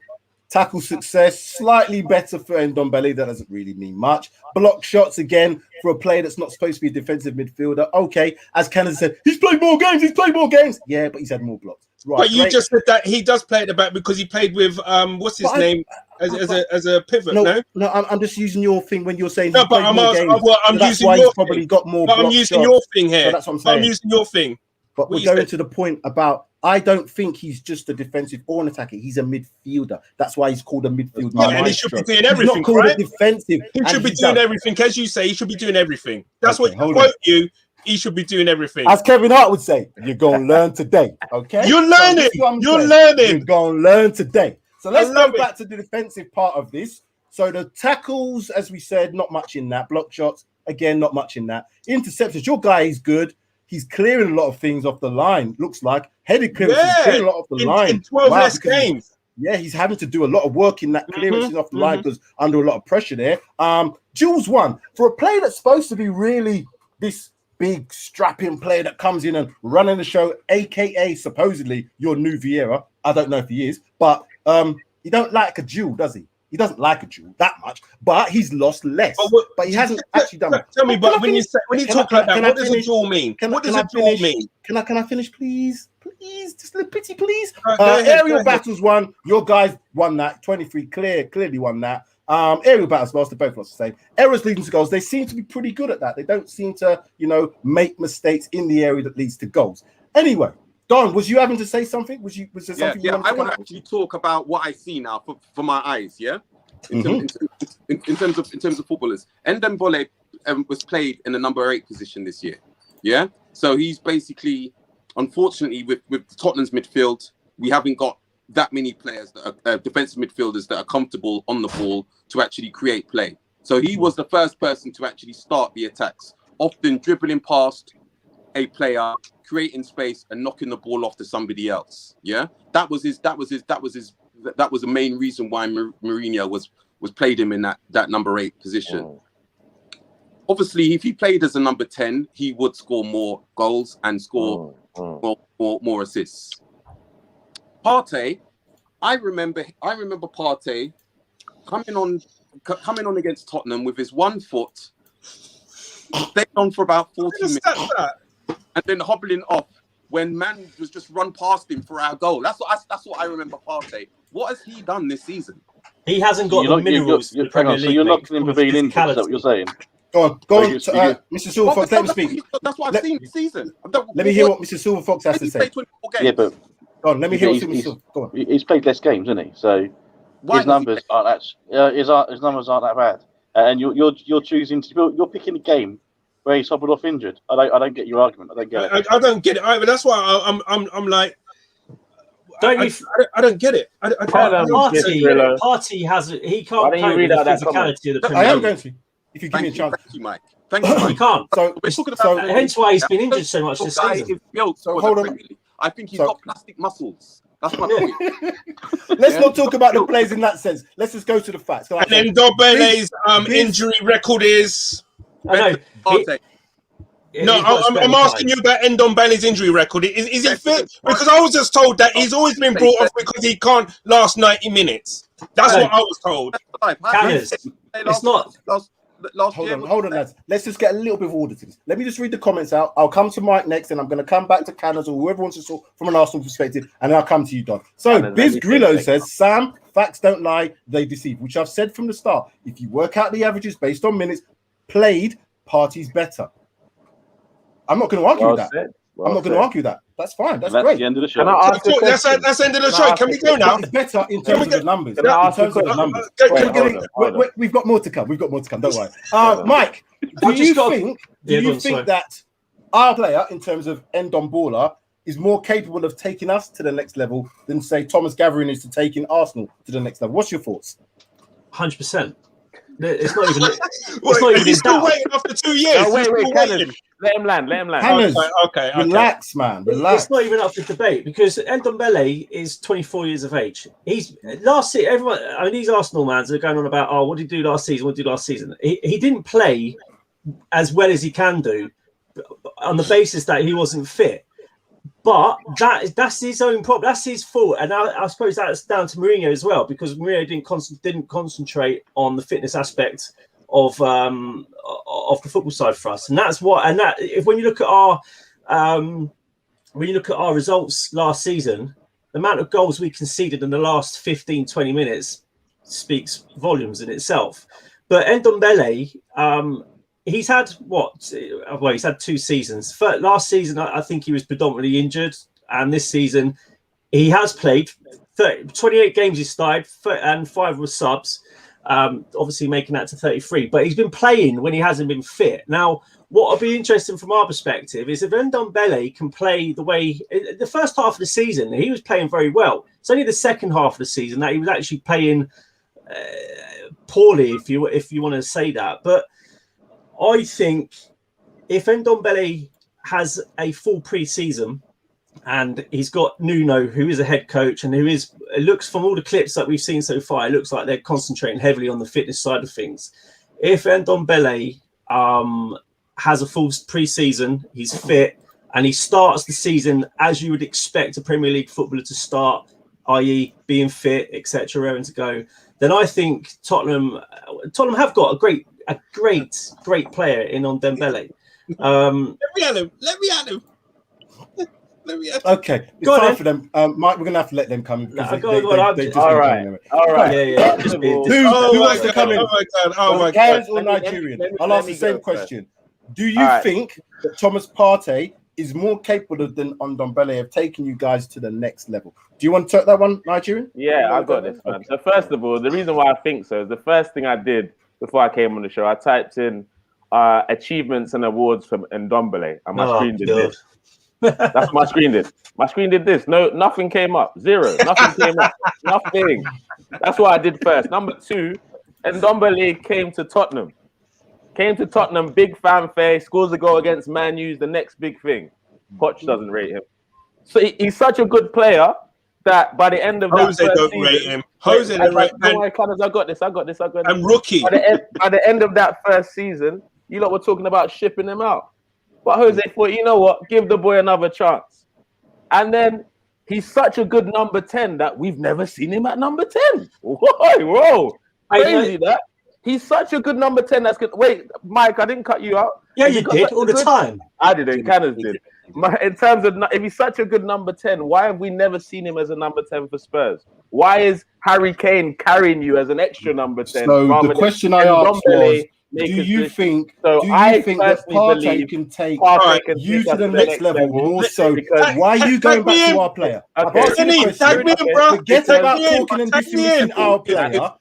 Tackle success slightly better for Ndombele. That doesn't really mean much. Block shots again for a player that's not supposed to be a defensive midfielder. Okay, as Canada said, he's played more games. Yeah, but he's had more blocks. Right, but you just said that he does play at the back because he played with what's his name as a pivot. No, I'm just using your thing when you're saying. No, but I'm using your probably got more. But I'm using your thing here. So that's what I'm saying. I'm using your thing. But we're going to the point about I don't think he's just a defensive or an attacker. He's a midfielder. That's why he's called a midfield maestro. And he should be doing everything, he's not called a defensive. He should be doing everything. As you say, he should be doing everything. That's what you quote you. He should be doing everything. As Kevin Hart would say, you're going to learn today. Okay? You're learning. You're learning. You're going to learn today. So let's go back to the defensive part of this. So the tackles, as we said, not much in that. Block shots, again, not much in that. Interceptions, your guy is good. He's clearing a lot of things off the line. Looks like headed clearance. He's clearing a lot off the line. In 12 less games. Yeah, he's having to do a lot of work in that clearances off the line because under a lot of pressure there. Jules 1 for a player that's supposed to be really this big strapping player that comes in and running the show, aka supposedly your new Vieira. I don't know if he is, but he don't like a duel, does he? He doesn't like a duel that much, but he's lost less. But he hasn't actually done it. Tell me, but when you talk like that, what does a duel mean? What does a duel mean? Can I finish, please? Please, just a little pity, please. Aerial battles won. Your guys won that. 23 clearly won that. Aerial battles lost. They both lost the same. Errors leading to goals. They seem to be pretty good at that. They don't seem to, make mistakes in the area that leads to goals. Anyway, Don, was you having to say something? Was there something? Yeah, I want to actually talk about what I see now for my eyes. Yeah, in terms of footballers, Ndombele was played in the number 8 position this year. Yeah, so he's basically, unfortunately, with Tottenham's midfield, we haven't got that many players that are defensive midfielders that are comfortable on the ball to actually create play. So he was the first person to actually start the attacks, often dribbling past a player, creating space and knocking the ball off to somebody else. Yeah, that was the main reason why Mourinho was played him in that number 8 position. Obviously, if he played as a number 10, he would score more goals and score more assists. Partey, I remember Partey coming on against Tottenham with his 1 foot, stayed on for about 40 minutes, and then hobbling off when man was just run past him for our goal. That's what I remember Partey. What has he done this season? He hasn't got the minerals. So you're not in Pavilion. Is that what you're saying? Go on, Mr. Silverfox. Let me speak. That's what I've seen this season. Let me hear what Mr. Silverfox has to say. Yeah, but go on. Let me hear what Mr. Go on. He's played less games, hasn't he? So his numbers aren't that bad. And you're choosing to you're picking a game where he's hobbled off injured. I don't get your argument. I don't get it. I don't get it either. That's why I'm like. I don't get it. Partey has it. He can't play with the physicality of the Premier League. I am going to. If you give me a chance. Thank you, Mike. Thank you. He can't. So hence why he's been injured so much this season. So hold on. I think he's got plastic muscles. That's my point. Let's not talk about the players in that sense. Let's just go to the facts. And then Ndombele's injury record is. I know. I'm asking you about Ndombele's injury record. Is it fit? Because I was just told that he's always been brought off because he can't last 90 minutes. That's what I was told. It's not. last hold year. Hold on, lads. Let's just get a little bit of order to this. Let me just read the comments out. I'll come to Mike next, and I'm going to come back to Canners or whoever wants to talk from an Arsenal perspective, and then I'll come to you, Don. So, Biz Grillo says, Sam, facts don't lie, they deceive, which I've said from the start. If you work out the averages based on minutes played, Partey's better. I'm not going to argue that. I'm not going to argue that. That's fine. That's great. The end of the show. That's the end of the show. Can we go now? It's better in terms of the numbers. We've got more to come. Don't worry. Mike, do you think that our player, in terms of Ndombele, is more capable of taking us to the next level than, say, Thomas Gathering is to taking Arsenal to the next level? What's your thoughts? 100%. It's not even. It's not even. He's still waiting after 2 years. No, wait. Let him land. Okay. Relax, man. Relax. It's not even up for debate because Ndombele is 24 years of age. He's last season. Everyone, I mean, these Arsenal fans are going on about, oh, what did he do last season? He didn't play as well as he can do on the basis that he wasn't fit. But that's his own problem. That's his fault, and I suppose that's down to Mourinho as well, because Mourinho didn't concentrate on the fitness aspect of the football side for us, and that's what. And that when you look at our results last season, the amount of goals we conceded in the last 15-20 minutes speaks volumes in itself. But Ndombele, he's had he's had 2 seasons. Last season, I think he was predominantly injured, and this season he has played 28 games. He started, and 5 were subs, obviously making that to 33. But he's been playing when he hasn't been fit. Now, what will be interesting from our perspective is if Ndombele can play the way the first half of the season he was playing very well. It's only the second half of the season that he was actually playing poorly, if you want to say that, but. I think if Ndombele has a full pre-season and he's got Nuno, who is a head coach and it looks from all the clips that we've seen so far, it looks like they're concentrating heavily on the fitness side of things. If Ndombele has a full pre-season, he's fit, and he starts the season as you would expect a Premier League footballer to start, i.e. being fit, etc., raring to go, then I think Tottenham have got a great player in Ndombele. Let me at him. Okay, it's time for them. Mike, we're gonna have to let them come. All right. Yeah. Who wants to come in? Oh my God. Or Nigerian? I'll ask the same question. Do you think that Thomas Partey is more capable than Ndombele of taking you guys to the next level? Do you want to take that one, Nigerian? Yeah, I got this, man. Okay. So first of all, the reason why I think so is the first thing I did before I came on the show, I typed in achievements and awards from Ndombele, and my screen did this. That's what my screen did. My screen did this. No, nothing came up. 0. Nothing came up. Nothing. That's what I did first. Number 2, Ndombele came to Tottenham. Big fanfare. Scores a goal against Man U's the next big thing. Poch doesn't rate him. So he's such a good player that by the end of that Jose don't season, rate him. Jose don't rate him. I got this. I'm rookie. By the end of that first season, you lot were talking about shipping him out. But Jose thought, you know what? Give the boy another chance. And then he's such a good number 10 that we've never seen him at number 10. Whoa. Crazy that. He's such a good number 10 that's good. Wait, Mike, I didn't cut you out. Yeah, you did all the time. I didn't. Canners did. In terms of if he's such a good number 10, why have we never seen him as a number 10 for Spurs? Why is Harry Kane carrying you as an extra number 10? So the question I asked was, do you think that Partey can take you to the next level more so? Why are you going back to our player? Forget about talking and dismissing our player.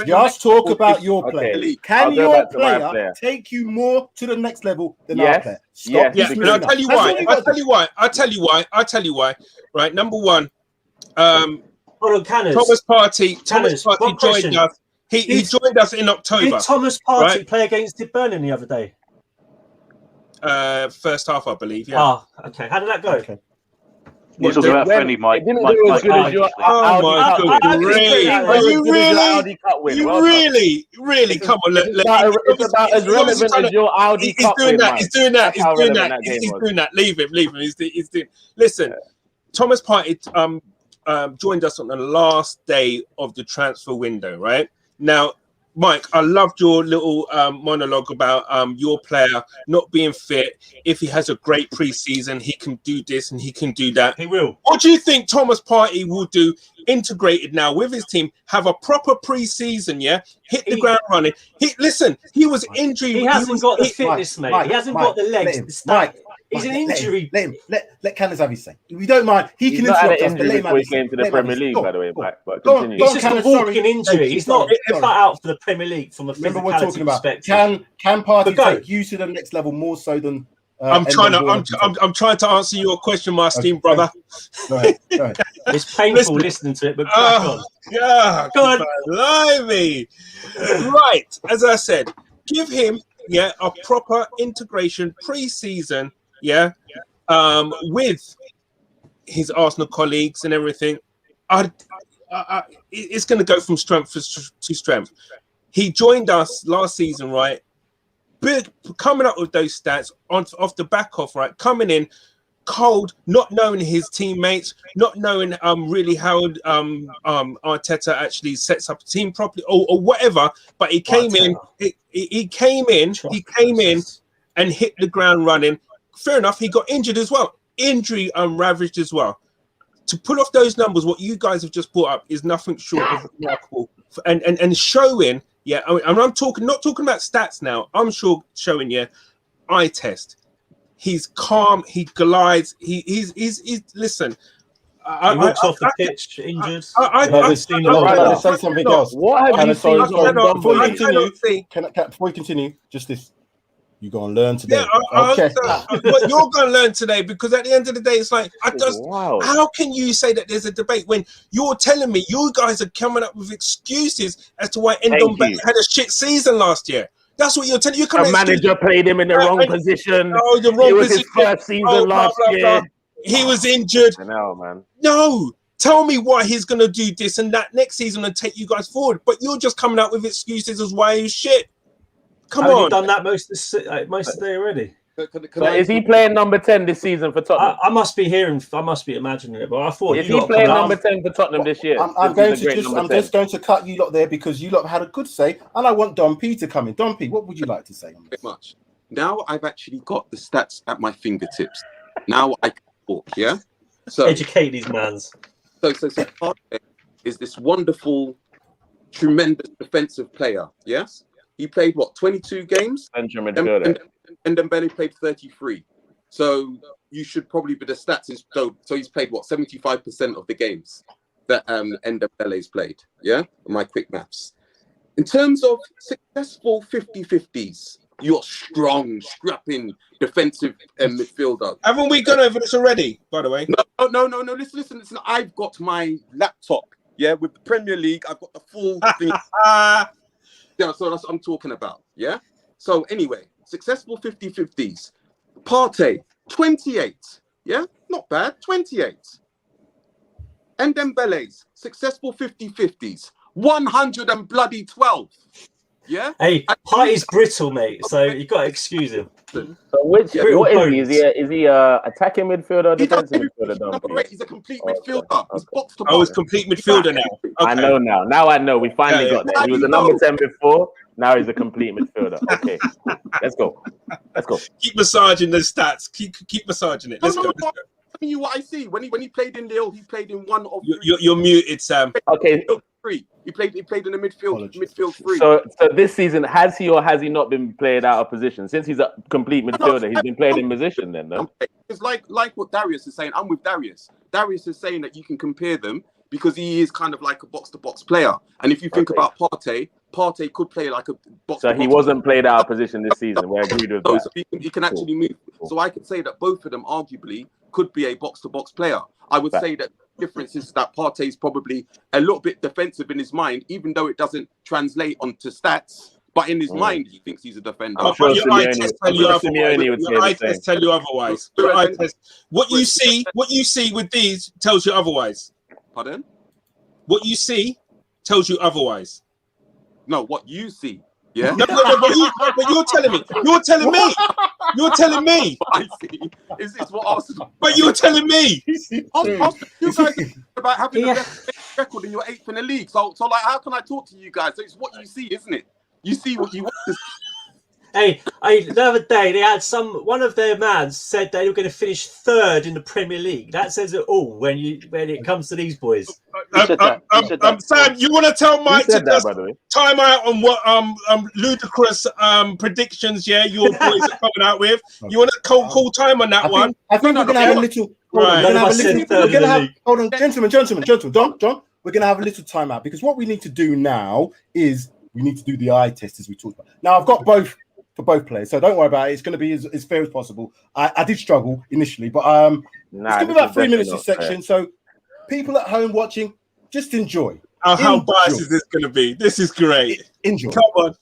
Just talk about your player. Can your player take you more to the next level than our player? Stop dismissing. I'll tell you why. Right, number 1. Hold on, Canners. Thomas Partey joined us. He joined us in October. Did Thomas Partey play against Burnham the other day? First half, I believe. Yeah. Oh, okay. How did that go? Okay. We're talking about friendly, Mike. Didn't do as good as your Audi Cup win. You really? Come on. It's about as relevant as your Audi Cup win. He's doing that. Leave him. He's doing. Listen, Thomas Partey joined us on the last day of the transfer window, right? Now, Mike, I loved your little monologue about your player not being fit. If he has a great preseason, he can do this and he can do that. He will. What do you think Thomas Partey will do integrated now with his team? Have a proper preseason, yeah? Hit the ground running. He was injured. He hasn't got the fitness, mate. He hasn't got the legs. He's an injury. Let Candace have his say. If you don't mind, he can interrupt us. Injury before he came to the Premier League, by the way, Mike. But continue. It's just a walking injury. He's not cut out for the Premier League from a physicality perspective. Can Partey take you to the next level more so than? I'm trying to answer your question, my esteemed brother. Go ahead. It's painful listening to it, but crack on. Yeah, God, blimey. Right, as I said, give him a proper integration pre-season, with his Arsenal colleagues and everything. It's going to go from strength to strength. He joined us last season, right? Big, coming up with those stats off the back of, right? Coming in cold, not knowing his teammates, not knowing really how Arteta actually sets up a team properly or whatever. But he came in, he came in and hit the ground running. Fair enough, he got injured as well. Injury ravaged as well. To pull off those numbers, what you guys have just brought up is nothing short of remarkable. And showing, I'm not talking about stats now. I'm showing eye test. He's calm. He glides. He's listen. He walks off the pitch injured. Say something else. What have you seen? Before you continue, just this. You're going to learn today. What you're going to learn today, because at the end of the day, it's like, how can you say that there's a debate when you're telling me you guys are coming up with excuses as to why Ndombele had a shit season last year? That's what you're telling me. The manager played him in the wrong position. Oh, the wrong position. His first season last year. He was injured. I know, man. No. Tell me why he's going to do this and that next season and take you guys forward. But you're just coming up with excuses as why he's shit. Come on. You've done that most of the day already. Is he playing number 10 this season for Tottenham? I must be imagining it, but I thought is he playing number 10 for Tottenham this year? I'm just going to cut you lot there because you lot had a good say, and I want Don P to come in. Don P, what would you like to say on this? Very much. Now I've actually got the stats at my fingertips. Now I can talk. Yeah. So educate these mans. So Partey is this wonderful, tremendous defensive player. Yes. He played 22 games? And Ndombele played 33. So you should probably be the stats. So he's played 75% of the games that Ndombele's played. Yeah, my quick maths. In terms of successful 50-50s, you're strong, scrapping defensive midfielder. Haven't we gone over this already? By the way, no. Listen. I've got my laptop. Yeah, with the Premier League, I've got the full thing. Yeah, so that's what I'm talking about. Yeah. So anyway, successful 50-50s. Partey, 28. Yeah, not bad. 28. And Ndombele's successful 50-50s. 112. Yeah. Hey, Partey's brittle, mate. So you got to excuse him. So what is he? Is he attacking midfielder or defensive midfielder? He's a complete midfielder. He's box to box. Oh, he's complete midfielder now. Okay. I know now. Now I know. We finally got there. He was a number 10 before. Now he's a complete midfielder. Okay, let's go. Keep massaging the stats. Keep massaging it. Let's go. Tell you what I see. When he played in Lille, he played in one of. You're muted, Sam. Okay. Three. He played in the midfield three. So this season, has he or has he not been played out of position? Since he's a complete midfielder, he's been played in position then, no? It's like what Darius is saying. I'm with Darius. Darius is saying that you can compare them because he is kind of like a box-to-box player. And if you think about Partey could play like a box. So he wasn't played out of position this season. We agreed with that. So he can actually move. So I could say that both of them arguably could be a box-to-box player. I would say that the difference is that Partey is probably a little bit defensive in his mind, even though it doesn't translate onto stats. But in his mind, he thinks he's a defender. But your eye test tell you otherwise. Your eye test tell you otherwise. Your eye test. What you see with these tells you otherwise. Pardon? What you see tells you otherwise. No, what you see. Yeah. No, but you're telling me. You're telling me. You're telling me. What I see is what Arsenal. But you're telling me. You guys are about having the best record and you're 8th in the league. So like, how can I talk to you guys? So it's what you see, isn't it? You see what you want to see. Hey, the other day they had one of their mans said they were going to finish 3rd in the Premier League. That says it all when it comes to these boys. Sam, you want to tell Mike to just time out on what ludicrous predictions? Yeah, your boys are coming out with. You want to call time on that one? I think we're gonna have a little. Hold on, gentlemen. John, we're gonna have a little timeout because what we need to do now is we need to do the eye test as we talked about. Now I've got both for both players, so don't worry about it. It's going to be as fair as possible. I did struggle initially, but it's going to be about 3 minutes this section. So people at home watching, just enjoy. How biased is this going to be? This is great. Enjoy. Come on.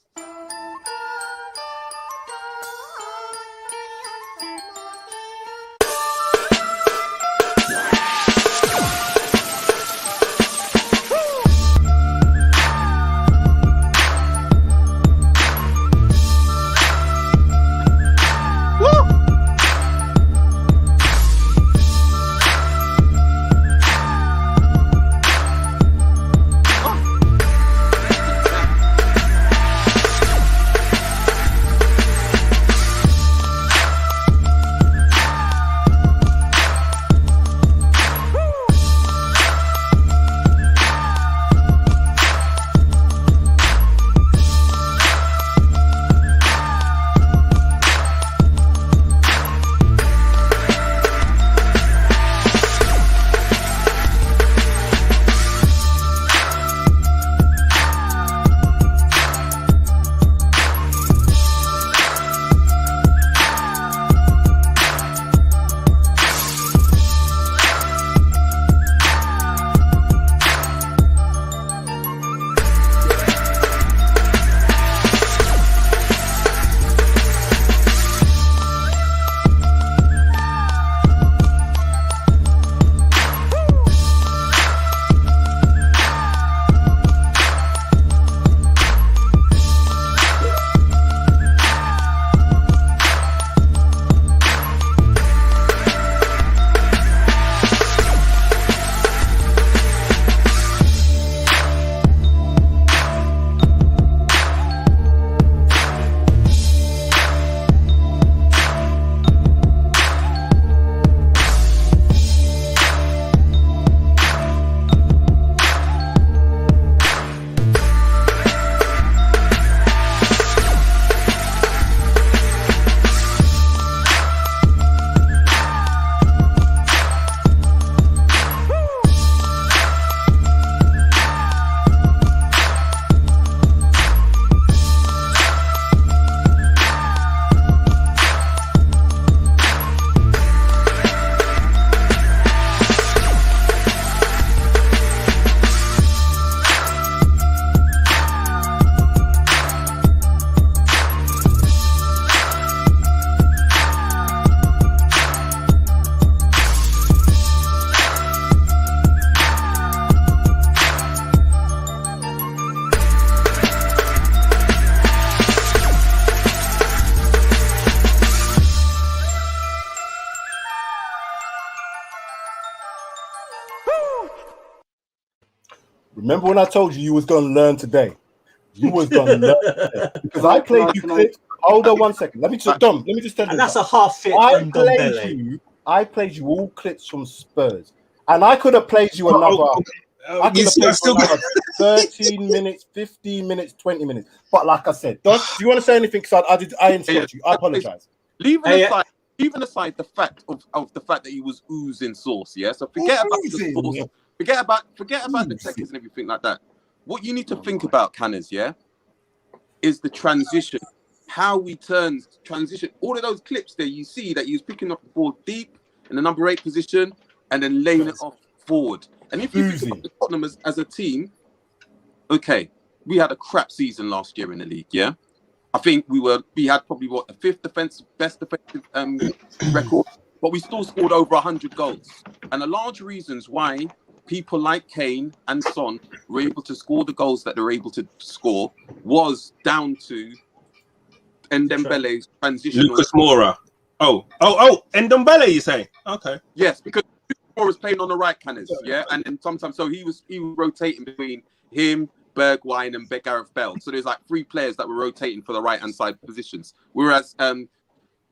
Remember when I told you was going to learn today? You was going to learn today. Because I played you clips. Hold on 1 second. Let me just tell you. And that's a half fit. I played you all clips from Spurs. And I could have played you another. I could have played you another 13 minutes, 15 minutes, 20 minutes. But like I said, do you want to say anything? Because I interrupted you. I apologize. Leaving aside the fact of the fact that he was oozing sauce, yeah. So forget about the sauce. Forget about the checkers and everything like that. What you need to think about, Canners, yeah, is the transition. How we transition. All of those clips there, you see that he was picking up the ball deep in the number 8 position and then laying it off forward. And if you think about Tottenham as a team, okay, we had a crap season last year in the league, yeah. I think we had probably the 5th best defensive record, but we still scored over 100 goals. And the large reasons why people like Kane and Son were able to score the goals that they were able to score was down to Ndombele's transition. Lucas Moura. Oh, Ndombele, you say? Okay. Yes, because was playing on the right, Canners, yeah, and then sometimes so he was rotating between him, Bergwijn, and Gareth Bell. So there's like 3 players that were rotating for the right hand side positions, whereas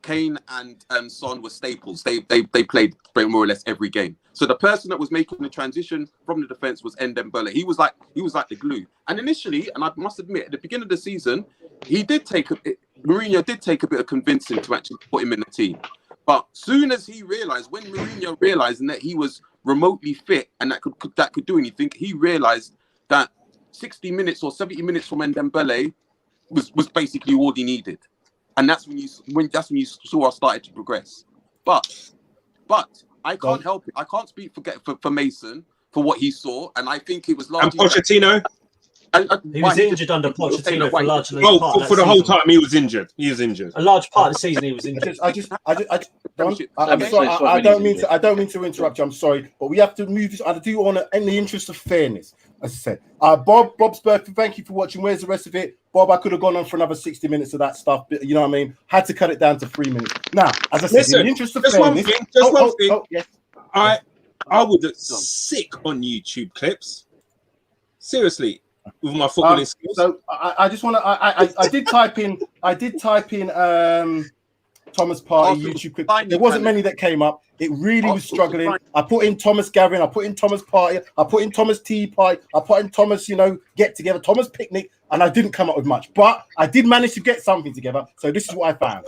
Kane and Son were staples. They played more or less every game. So the person that was making the transition from the defense was Ndombele. He was like the glue. And initially, and I must admit, at the beginning of the season, Mourinho did take a bit of convincing to actually put him in the team. But soon as he realized, when Mourinho realized that he was remotely fit and that could do anything, he realized that 60 minutes or 70 minutes from Ndombele was basically all he needed. And that's when you saw us started to progress. But I can't help it. I can't speak for Mason for what he saw, and I think it was largely. And Pochettino. He was injured under Pochettino for largely. For the whole time he was injured. He was injured. A large part of the season he was injured. I'm sorry. I don't mean to interrupt you. I'm sorry, but we have to move this. I do want to, in the interest of fairness, as I said. Bob Spur, thank you for watching. Where's the rest of it? Bob, I could have gone on for another 60 minutes of that stuff, but you know what I mean? Had to cut it down to 3 minutes. Now, as I said, in the interest of fairness... Just one thing. Yes. I was sick on YouTube clips. Seriously, with my footballing skills. So I just want to... I did type in Thomas Partey YouTube clip. There wasn't many that came up. It really was struggling. I put in Thomas Gavin. I put in Thomas Partey. I put in Thomas Tea Pie. I put in Thomas, get together, Thomas Picnic, and I didn't come up with much. But I did manage to get something together. So this is what I found.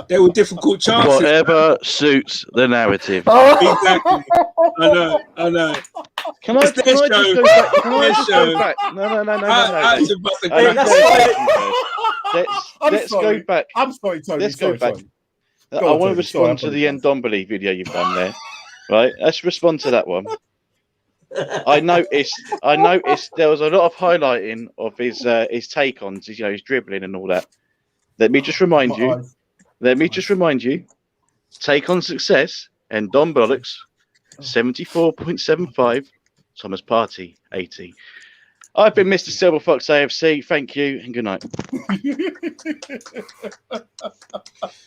They were difficult chances. Whatever suits the narrative. Exactly. I know. Can I just go back? No. Let's go back. I'm sorry, Tony. Let's go back. I want to respond to the Ndombele video you've done there. Right? Let's respond to that one. I noticed there was a lot of highlighting of his take on his dribbling and all that. Let me just remind you. Take on success, Ndombele 74.75, Thomas Partey 80. I've been Mr. Silver Fox AFC. Thank you and good night.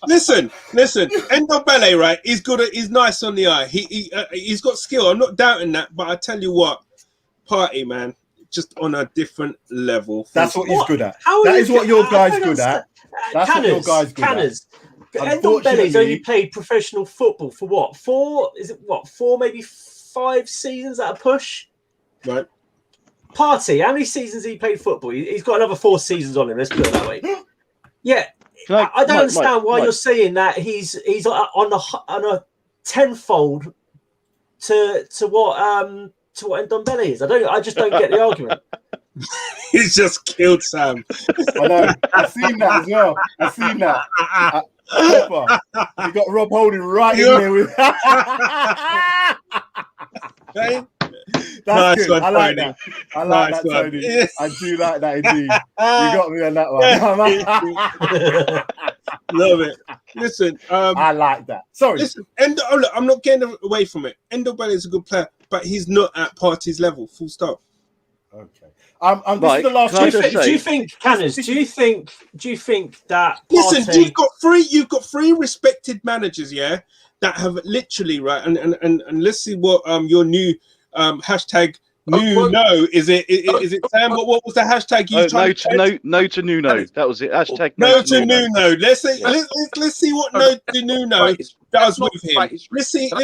Listen. Ndombele, right? He's good. He's nice on the eye. He's got skill. I'm not doubting that. But I tell you what, Partey, man, just on a different level. That's what he's good at. That is what your guy's good at. That's what your guy's good at. Ndombele's only played professional football for what? 4, maybe 5 seasons at a push? Right. Partey, how many seasons he played football? He's got another 4 seasons on him, let's put it that way. Yeah. I don't understand why you're saying that he's on a tenfold to what Ndombele is. I just don't get the argument. He's just killed Sam. I know. I've seen that as well. I've seen that. You got Rob Holding right in there with. Hey? That's nice good. I like that. I like that, Tony. I do like that indeed. You got me on that one. Love it. Listen, I like that. Sorry. Listen, look, I'm not getting away from it. Ndombele is a good player, but he's not at Partey's level. Full stop. Okay. This is the last. Do you think, Canners? Do you think that? Listen, Partey... you've got three respected managers, yeah, that have literally right, and let's see what your new hashtag No, is it Sam? What was the hashtag you no to Nuno. That was it. Hashtag no to Nuno. Let's see what no to Nuno does with him. Let's see how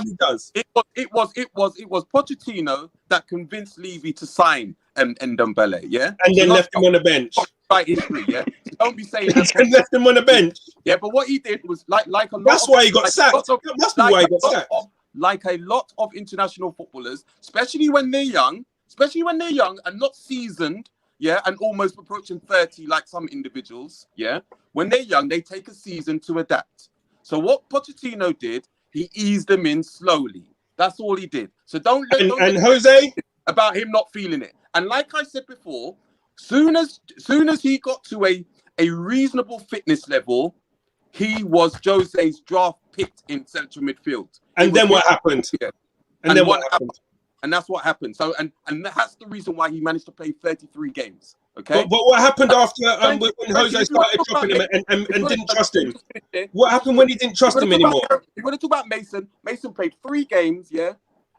he does. It was Pochettino that convinced Levy to sign Ndombele, yeah, and then left him on the bench. Right history, yeah. So don't be saying and left him on the bench. Yeah, but what he did was like a lot. That's why he got sacked. That's why he got sacked. Like a lot of international footballers, especially when they're young and not seasoned, yeah, and almost approaching 30, like some individuals, yeah. When they're young, they take a season to adapt. So what Pochettino did, he eased them in slowly. That's all he did. So don't Jose about him not feeling it. And like I said before, soon as he got to a reasonable fitness level, he was Jose's draft pick in central midfield. And then what happened? Yeah. And then what happened? And that's what happened. So and that's the reason why he managed to play 33 games. Okay. But what happened after when Jose started dropping him and didn't trust him? What happened when he didn't trust him anymore? You want to talk about Mason? Mason played 3 games, yeah.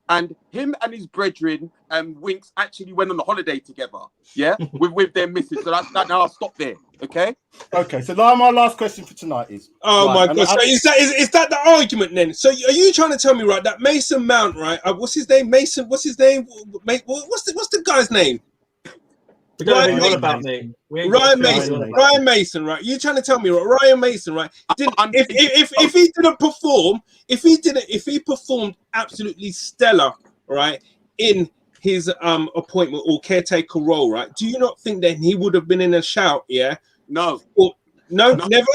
And him and his brethren, Winks, actually went on a holiday together, yeah, with their missus. So that's that. Now I'll stop there, okay? Okay. So now my last question for tonight is. Oh my God! So is that the argument then? So are you trying to tell me, right, that Mason Mount, right? What's his name? Mason. What's his name? What's the guy's name? Ryan Mason. Ryan Mason, right? You're trying to tell me, right? Ryan Mason, right? If he didn't perform, if he performed absolutely stellar, right, in his appointment or caretaker role, right? Do you not think that he would have been in a shout? Yeah. No. No, never.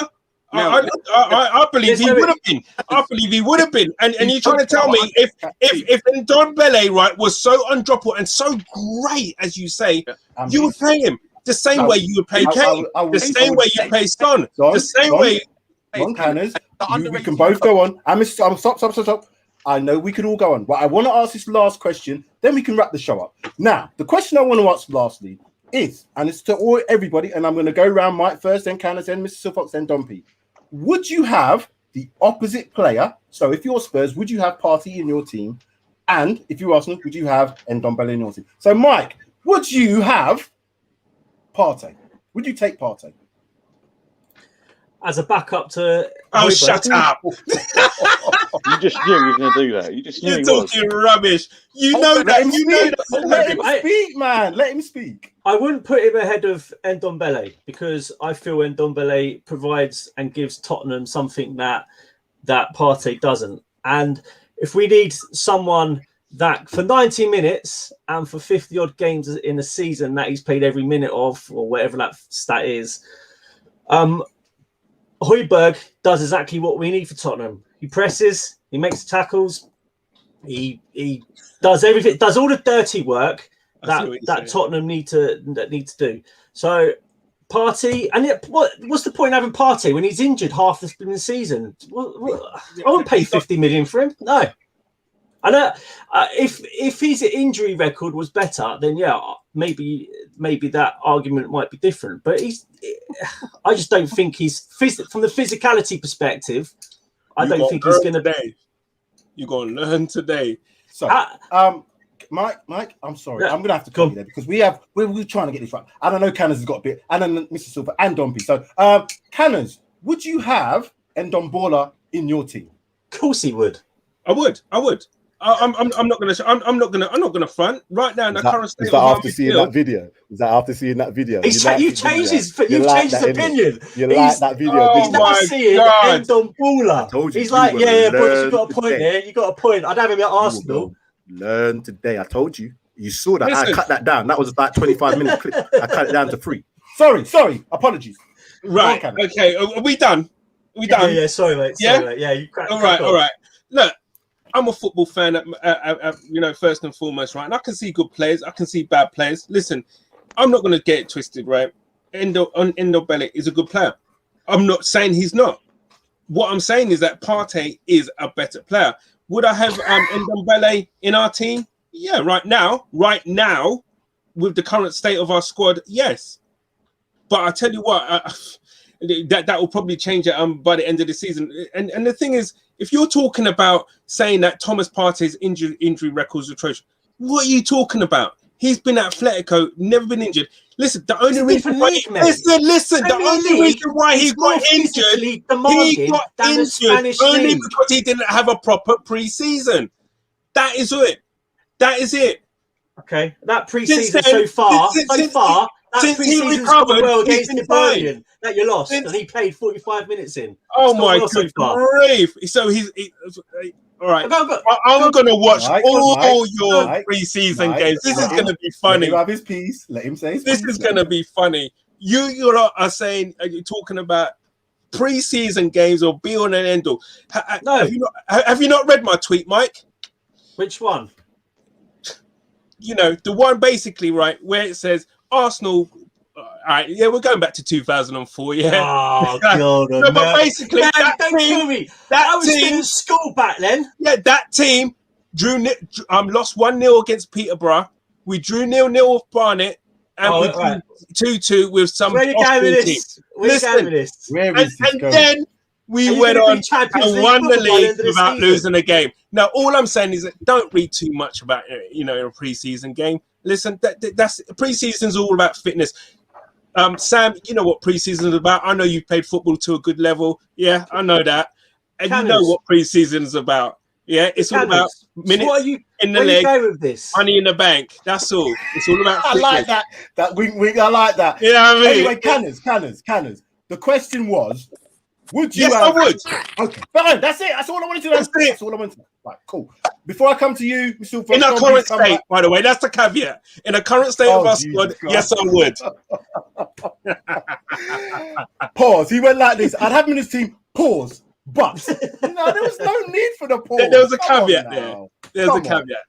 No. I believe he would have been. I believe he would have been. And you're trying to tell me if Ndombele, right, was so undroppable and so great as you say, you would pay him the same way you would pay Kane, the same way you pay Son, the same way. Canners, we can both go on. Stop. I know we could all go on, but I want to ask this last question. Then we can wrap the show up. Now, the question I want to ask lastly is, and it's to everybody, and I'm going to go around Mike first, then Canners, then Mr. Silfox, then Dompy. Would you have the opposite player? So if you're Spurs, would you have Partey in your team? And if you're Arsenal, would you have Ndombele in your team? So Mike, would you have Partey? Would you take Partey? As a backup to... Oh, shut up. You just knew he was going to do that. You just knew You're talking rubbish. You know that. Let him speak, man. Let him speak. I wouldn't put him ahead of Ndombele because I feel Ndombele provides and gives Tottenham something that Partey doesn't. And if we need someone that for 90 minutes and for 50-odd games in a season that he's played every minute of, or whatever that stat is, Højbjerg does exactly what we need for Tottenham. He presses, he makes tackles, he does everything, does all the dirty work that Tottenham need to do. So Partey, and yet, what's the point of having Partey when he's injured half the season? I won't pay 50 million for him. No. I know if his injury record was better, then yeah, maybe that argument might be different. But I just don't think he's from the physicality perspective. I don't think he's going to be. You're going to learn today. So, Mike, I'm sorry, I'm going to have to call you there because we're trying to get this right. I don't know. Canners has got a bit, and then Mr. Silver and Dompy. So, Canners, would you have Ndombele in your team? Of course, he would. I would. I'm not gonna front right now in the current state. Is that after seeing that video? Is that after seeing that video? You've changed his opinion. You like that video? He's not seeing Ndombele. He's like, yeah, boys, you got a point there. You got a point. I'd have him at Arsenal. Learn today. I told you. You saw that. Listen. I cut that down. That was about 25-minute clip. I cut it down to 3. Sorry. Apologies. Right. Okay. Are we done? Yeah. Sorry, mate. Yeah. You cracked. All right. Look. I'm a football fan, first and foremost, right? And I can see good players. I can see bad players. Listen, I'm not going to get it twisted, right? Ndombele is a good player. I'm not saying he's not. What I'm saying is that Partey is a better player. Would I have Ndombele in our team? Yeah, right now, with the current state of our squad, yes. But I tell you what, that will probably change it by the end of the season. And the thing is, if you're talking about saying that Thomas Partey's injury records are atrocious, What are you talking about? He's been at Atletico, never been injured. Listen, the only reason why he got injured, he got injured only because he didn't have a proper pre-season. That is it. That is it. Okay, that pre-season so far, that pre-season's gone well against the Birmingham that you lost, and he played 45 minutes in. Oh my grief! So he's all right. I'm gonna watch all your pre-season games. This is gonna be funny. Let him have his piece. Let him say his piece. This is gonna be funny. You are saying, are you talking about pre-season games or be on and end all? No. Have you not read my tweet, Mike? Which one? You know, the one basically, right, where it says Arsenal. All right, yeah, we're going back to 2004. Yeah. Oh God! No, but basically, that team, I was in school back then. Yeah, that team lost 1-0 against Peterborough. We drew 0-0 with Barnet, and we drew 2-2 with some. Where are you going with this? And then we went on and won the league without losing a game. Now, all I'm saying is that don't read too much about a pre-season game. Listen, that's pre-season's all about fitness. Sam, you know what pre-season is about. I know you've played football to a good level. Yeah, I know that. And you know what pre-season is about. Yeah, it's all about minutes in the leg, money in the bank. That's all. It's all about fitness. I like that. That wink. I like that. You know what I mean? Anyway, Canners. The question was, would you? Yes, I would. Okay, fine. That's it. That's all I wanted to know. That's all I wanted to know. Right, cool. Before I come to you, Mr. In our current state, by the way, that's the caveat. In a current state of our squad, yes, I would. Pause. He went like this. I'd have him in his team. Pause. But no, there was no need for the pause. There was a caveat there. There's a caveat.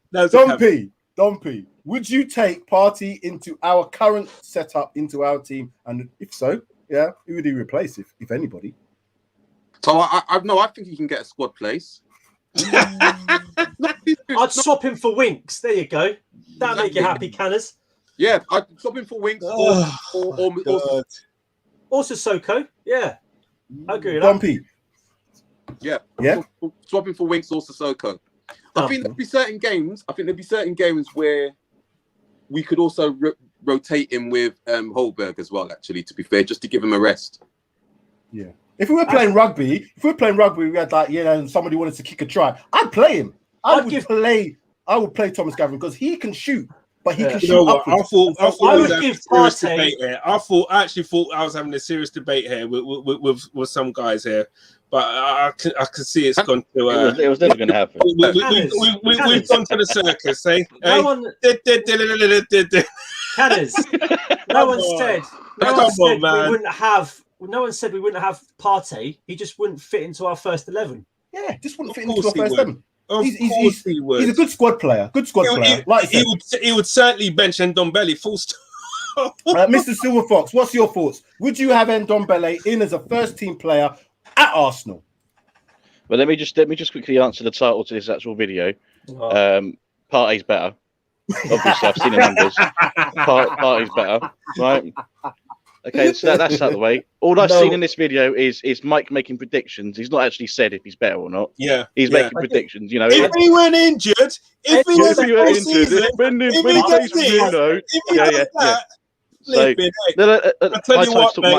Don P, would you take Partey into our current setup, into our team? And if so, yeah, who would he replace, if anybody? So I think he can get a squad place. I'd swap him for Winks. There you go. That'll make you happy, Canners. Yeah, I'd swap him for Winks or Sissoko. Yeah, I agree with Don that. P. Yeah. Swapping for Winks or Sissoko. I think there'd be certain games. Where we could also rotate him with Holberg as well. Actually, to be fair, just to give him a rest. Yeah. If we were playing rugby, we had and somebody wanted to kick a try, I'd play him. I would play Thomas Gavin because he can shoot, but he can shoot upwards. I actually thought I was having a serious debate here with some guys here, but I can see it's gone to. It was never going to happen. We've gone to the circus, eh? Canners. No one said we wouldn't have Partey. He just wouldn't fit into our first 11. Yeah, just wouldn't fit into our first 11. He's a good squad player. He would certainly bench Ndombele full stop. Mr. Silver Fox, what's your thoughts? Would you have Ndombele in as a first team player at Arsenal? Well, let me just quickly answer the title to this actual video. Partey's better. Obviously, I've seen the numbers. Partey's better, right? Okay, so that's out of the way. All I've seen in this video is Mike making predictions. He's not actually said if he's better or not. Yeah, he's making predictions. If he weren't injured, if he was injured,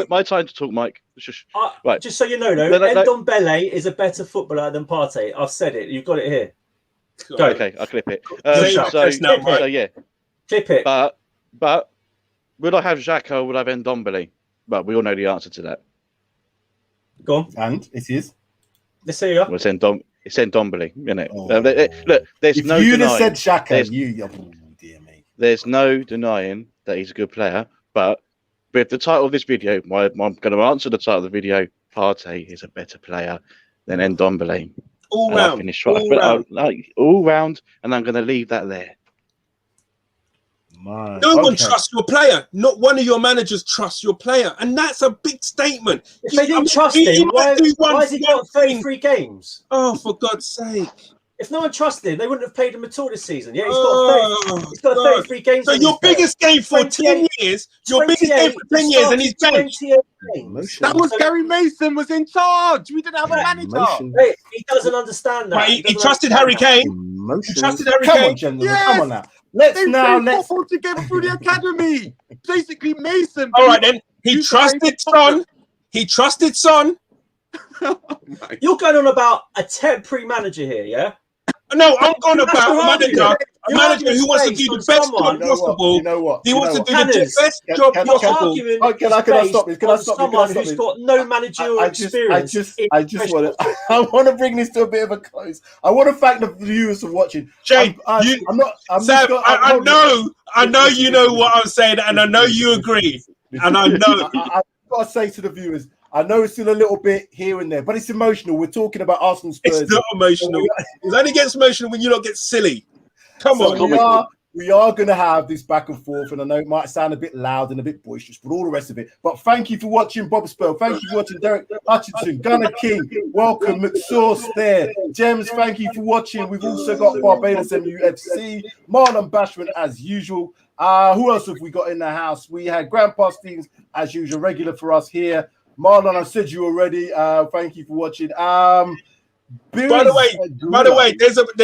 my time to talk, Mike. Right. Just so you know, Ndombele is a better footballer than Partey. I've said it. You've got it here. Go. Okay, I'll clip it. Clip it. But would I have Xhaka or would I have Ndombele? Well, we all know the answer to that. Go on. And it is? Let's see you. Well, it's Ndombele, isn't it? Look, there's if no you'd denying. Have said Xhaka, dear me. There's no denying that he's a good player, but with the title of this video, I'm going to answer the title of the video. Partey is a better player than Ndombele. All round, and I'm going to leave that there. No one trusts your player. Not one of your managers trusts your player, and that's a big statement. If they didn't trust him, why has he got 33 games? Oh, for God's sake! If no one trusted him, they wouldn't have played him at all this season. Yeah, he's got 33 games. So your biggest game for 10 years, and he's benched. That was Gary Mason was in charge. We didn't have a manager. He doesn't understand that. Right, he trusted Harry Kane. Come on, gentlemen. Come on now. let's now let's football together through the academy. Basically, Mason. All right, then. He trusted Son. He trusted Son. You're going on about a temporary manager here, yeah? No, I'm going about a manager who wants to do the best job possible. You know what? He wants to do the best job possible. Can I stop this? Can I stop this? Someone who's got no managerial experience. I want to bring this to a bit of a close. I want to thank the viewers for watching. Jay, I know you know what I'm saying, and I know you agree. And I know. I've got to say to the viewers, I know it's still a little bit here and there, but it's emotional. We're talking about Arsenal Spurs. It's not emotional. It only gets emotional when you don't get silly. Come on. We are going to have this back and forth, and I know it might sound a bit loud and a bit boisterous, but all the rest of it. But thank you for watching, Bob Spurl. Thank you for watching, Derek Hutchinson, Gunnar King. Welcome, McSauce there. Gems, thank you for watching. We've also got Barbados MUFC, Marlon Bashman as usual. Who else have we got in the house? We had Grandpa Stevens as usual, regular for us here. Marlon, I said you already. Thank you for watching. By the way,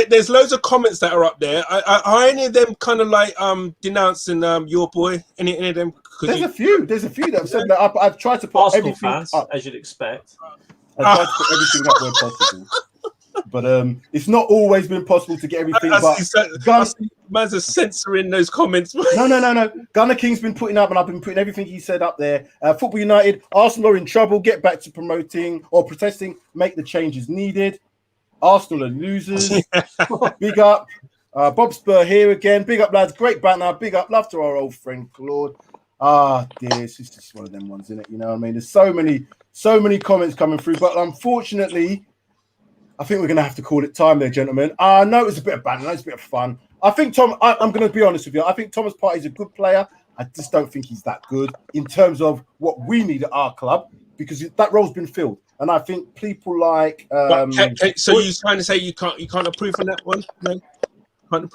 there's loads of comments that are up there. Are any of them kind of like denouncing your boy? Any of them? There's a few that have said that. I've tried to put Arsenal everything fans, up, as you'd expect. I've tried to put everything up where possible. But it's not always been possible to get everything. Man's are censoring those comments. No. Gunnar King's been putting up, and I've been putting everything he said up there. Football United, Arsenal are in trouble. Get back to promoting or protesting. Make the changes needed. Arsenal are losers. Big up. Bob Spur here again. Big up, lads. Great banter. Big up. Love to our old friend Claude. Dear, it's just one of them ones, isn't it? You know what I mean? There's so many comments coming through, but unfortunately, I think we're going to have to call it time there, gentlemen. I know it's a bit of banter, it's a bit of fun. I think I'm going to be honest with you. I think Thomas Partey is a good player. I just don't think he's that good in terms of what we need at our club, because that role's been filled. And I think people like so you're trying to say you can't approve on that one? No?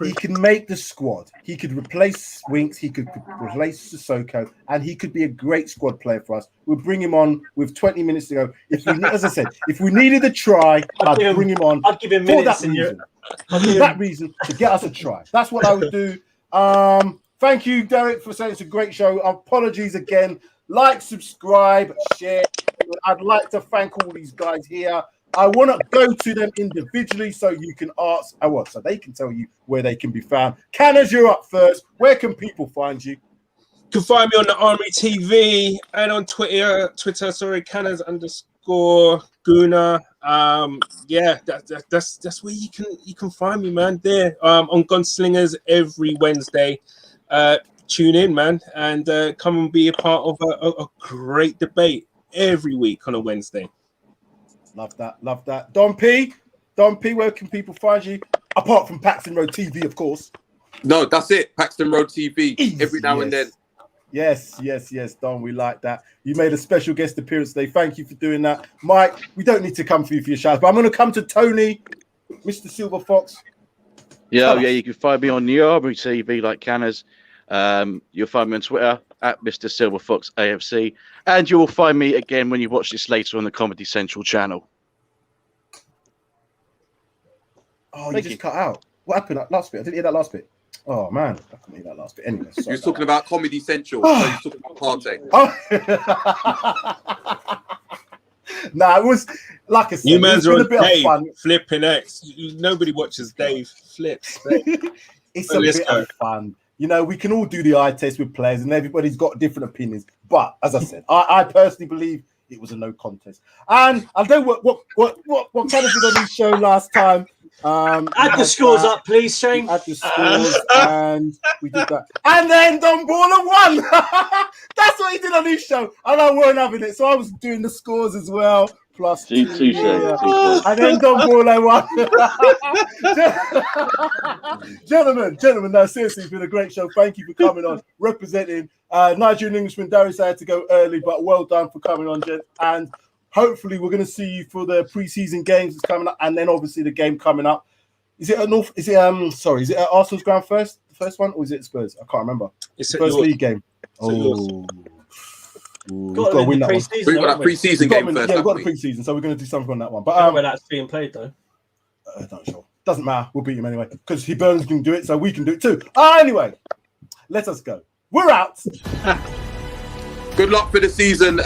He can make the squad. He could replace Winks. He could replace Sissoko, and he could be a great squad player for us. We'll bring him on with 20 minutes to go. As I said, if we needed a try, I'd bring him on. I'd give him minutes for that reason to get us a try. That's what I would do. Thank you, Derek, for saying it's a great show. Apologies again. Like, subscribe, share. I'd like to thank all these guys here. I want to go to them individually so you can ask, so they can tell you where they can be found. Canners, you're up first. Where can people find you? You can find me on the Armoury TV and on Twitter, Canners_Guna. That's where you can find me, man. There, on Gunslingers every Wednesday. Tune in, man, and come and be a part of a great debate every week on a Wednesday. Love that. Don P, where can people find you? Apart from Paxton Road TV, of course. No, that's it. Paxton Road TV. Easy, every now and then. Yes, Don, we like that. You made a special guest appearance today. Thank you for doing that. Mike, we don't need to come for you for your shout, but I'm going to come to Tony, Mr. Silver Fox. Yeah, you can find me on the Armoury TV like Canners. You'll find me on Twitter at Mr. Silver Fox AFC, and you will find me again when you watch this later on the Comedy Central channel. Oh, you just cut out. What happened that last bit? I didn't hear that last bit. Oh man, I couldn't hear that last bit. Anyway, you were talking about Comedy Central. So you were talking about Partey. Nah, it was like I said. You man's are a bit Dave, of fun. Flipping X. Nobody watches Dave flips. It's a bit of fun. You know, we can all do the eye test with players, and everybody's got different opinions. But as I said, I personally believe it was a no contest. And I know what kind of did on this show last time. Add the scores up, please, Shane. Add the scores, and we did that. And then Ndombele won. That's what he did on his show, and I weren't having it, so I was doing the scores as well. Plus two, and then Ndombele won. Gentlemen, no, seriously, it's been a great show. Thank you for coming on, representing Nigerian Englishman. Darius, I had to go early, but well done for coming on, gent. And hopefully we're going to see you for the pre-season games that's coming up, and then obviously the game coming up. Is it at Arsenal's ground first, the first one, or is it Spurs? I can't remember. It's first league game. We've got to win that one. We've got a pre-season game first. Yeah, we've got a pre-season, so we're going to do something on that one. But where that's being played, though. Not sure. Doesn't matter. We'll beat him anyway because Burnley can do it, so we can do it too. Anyway, let us go. We're out. Good luck for the season.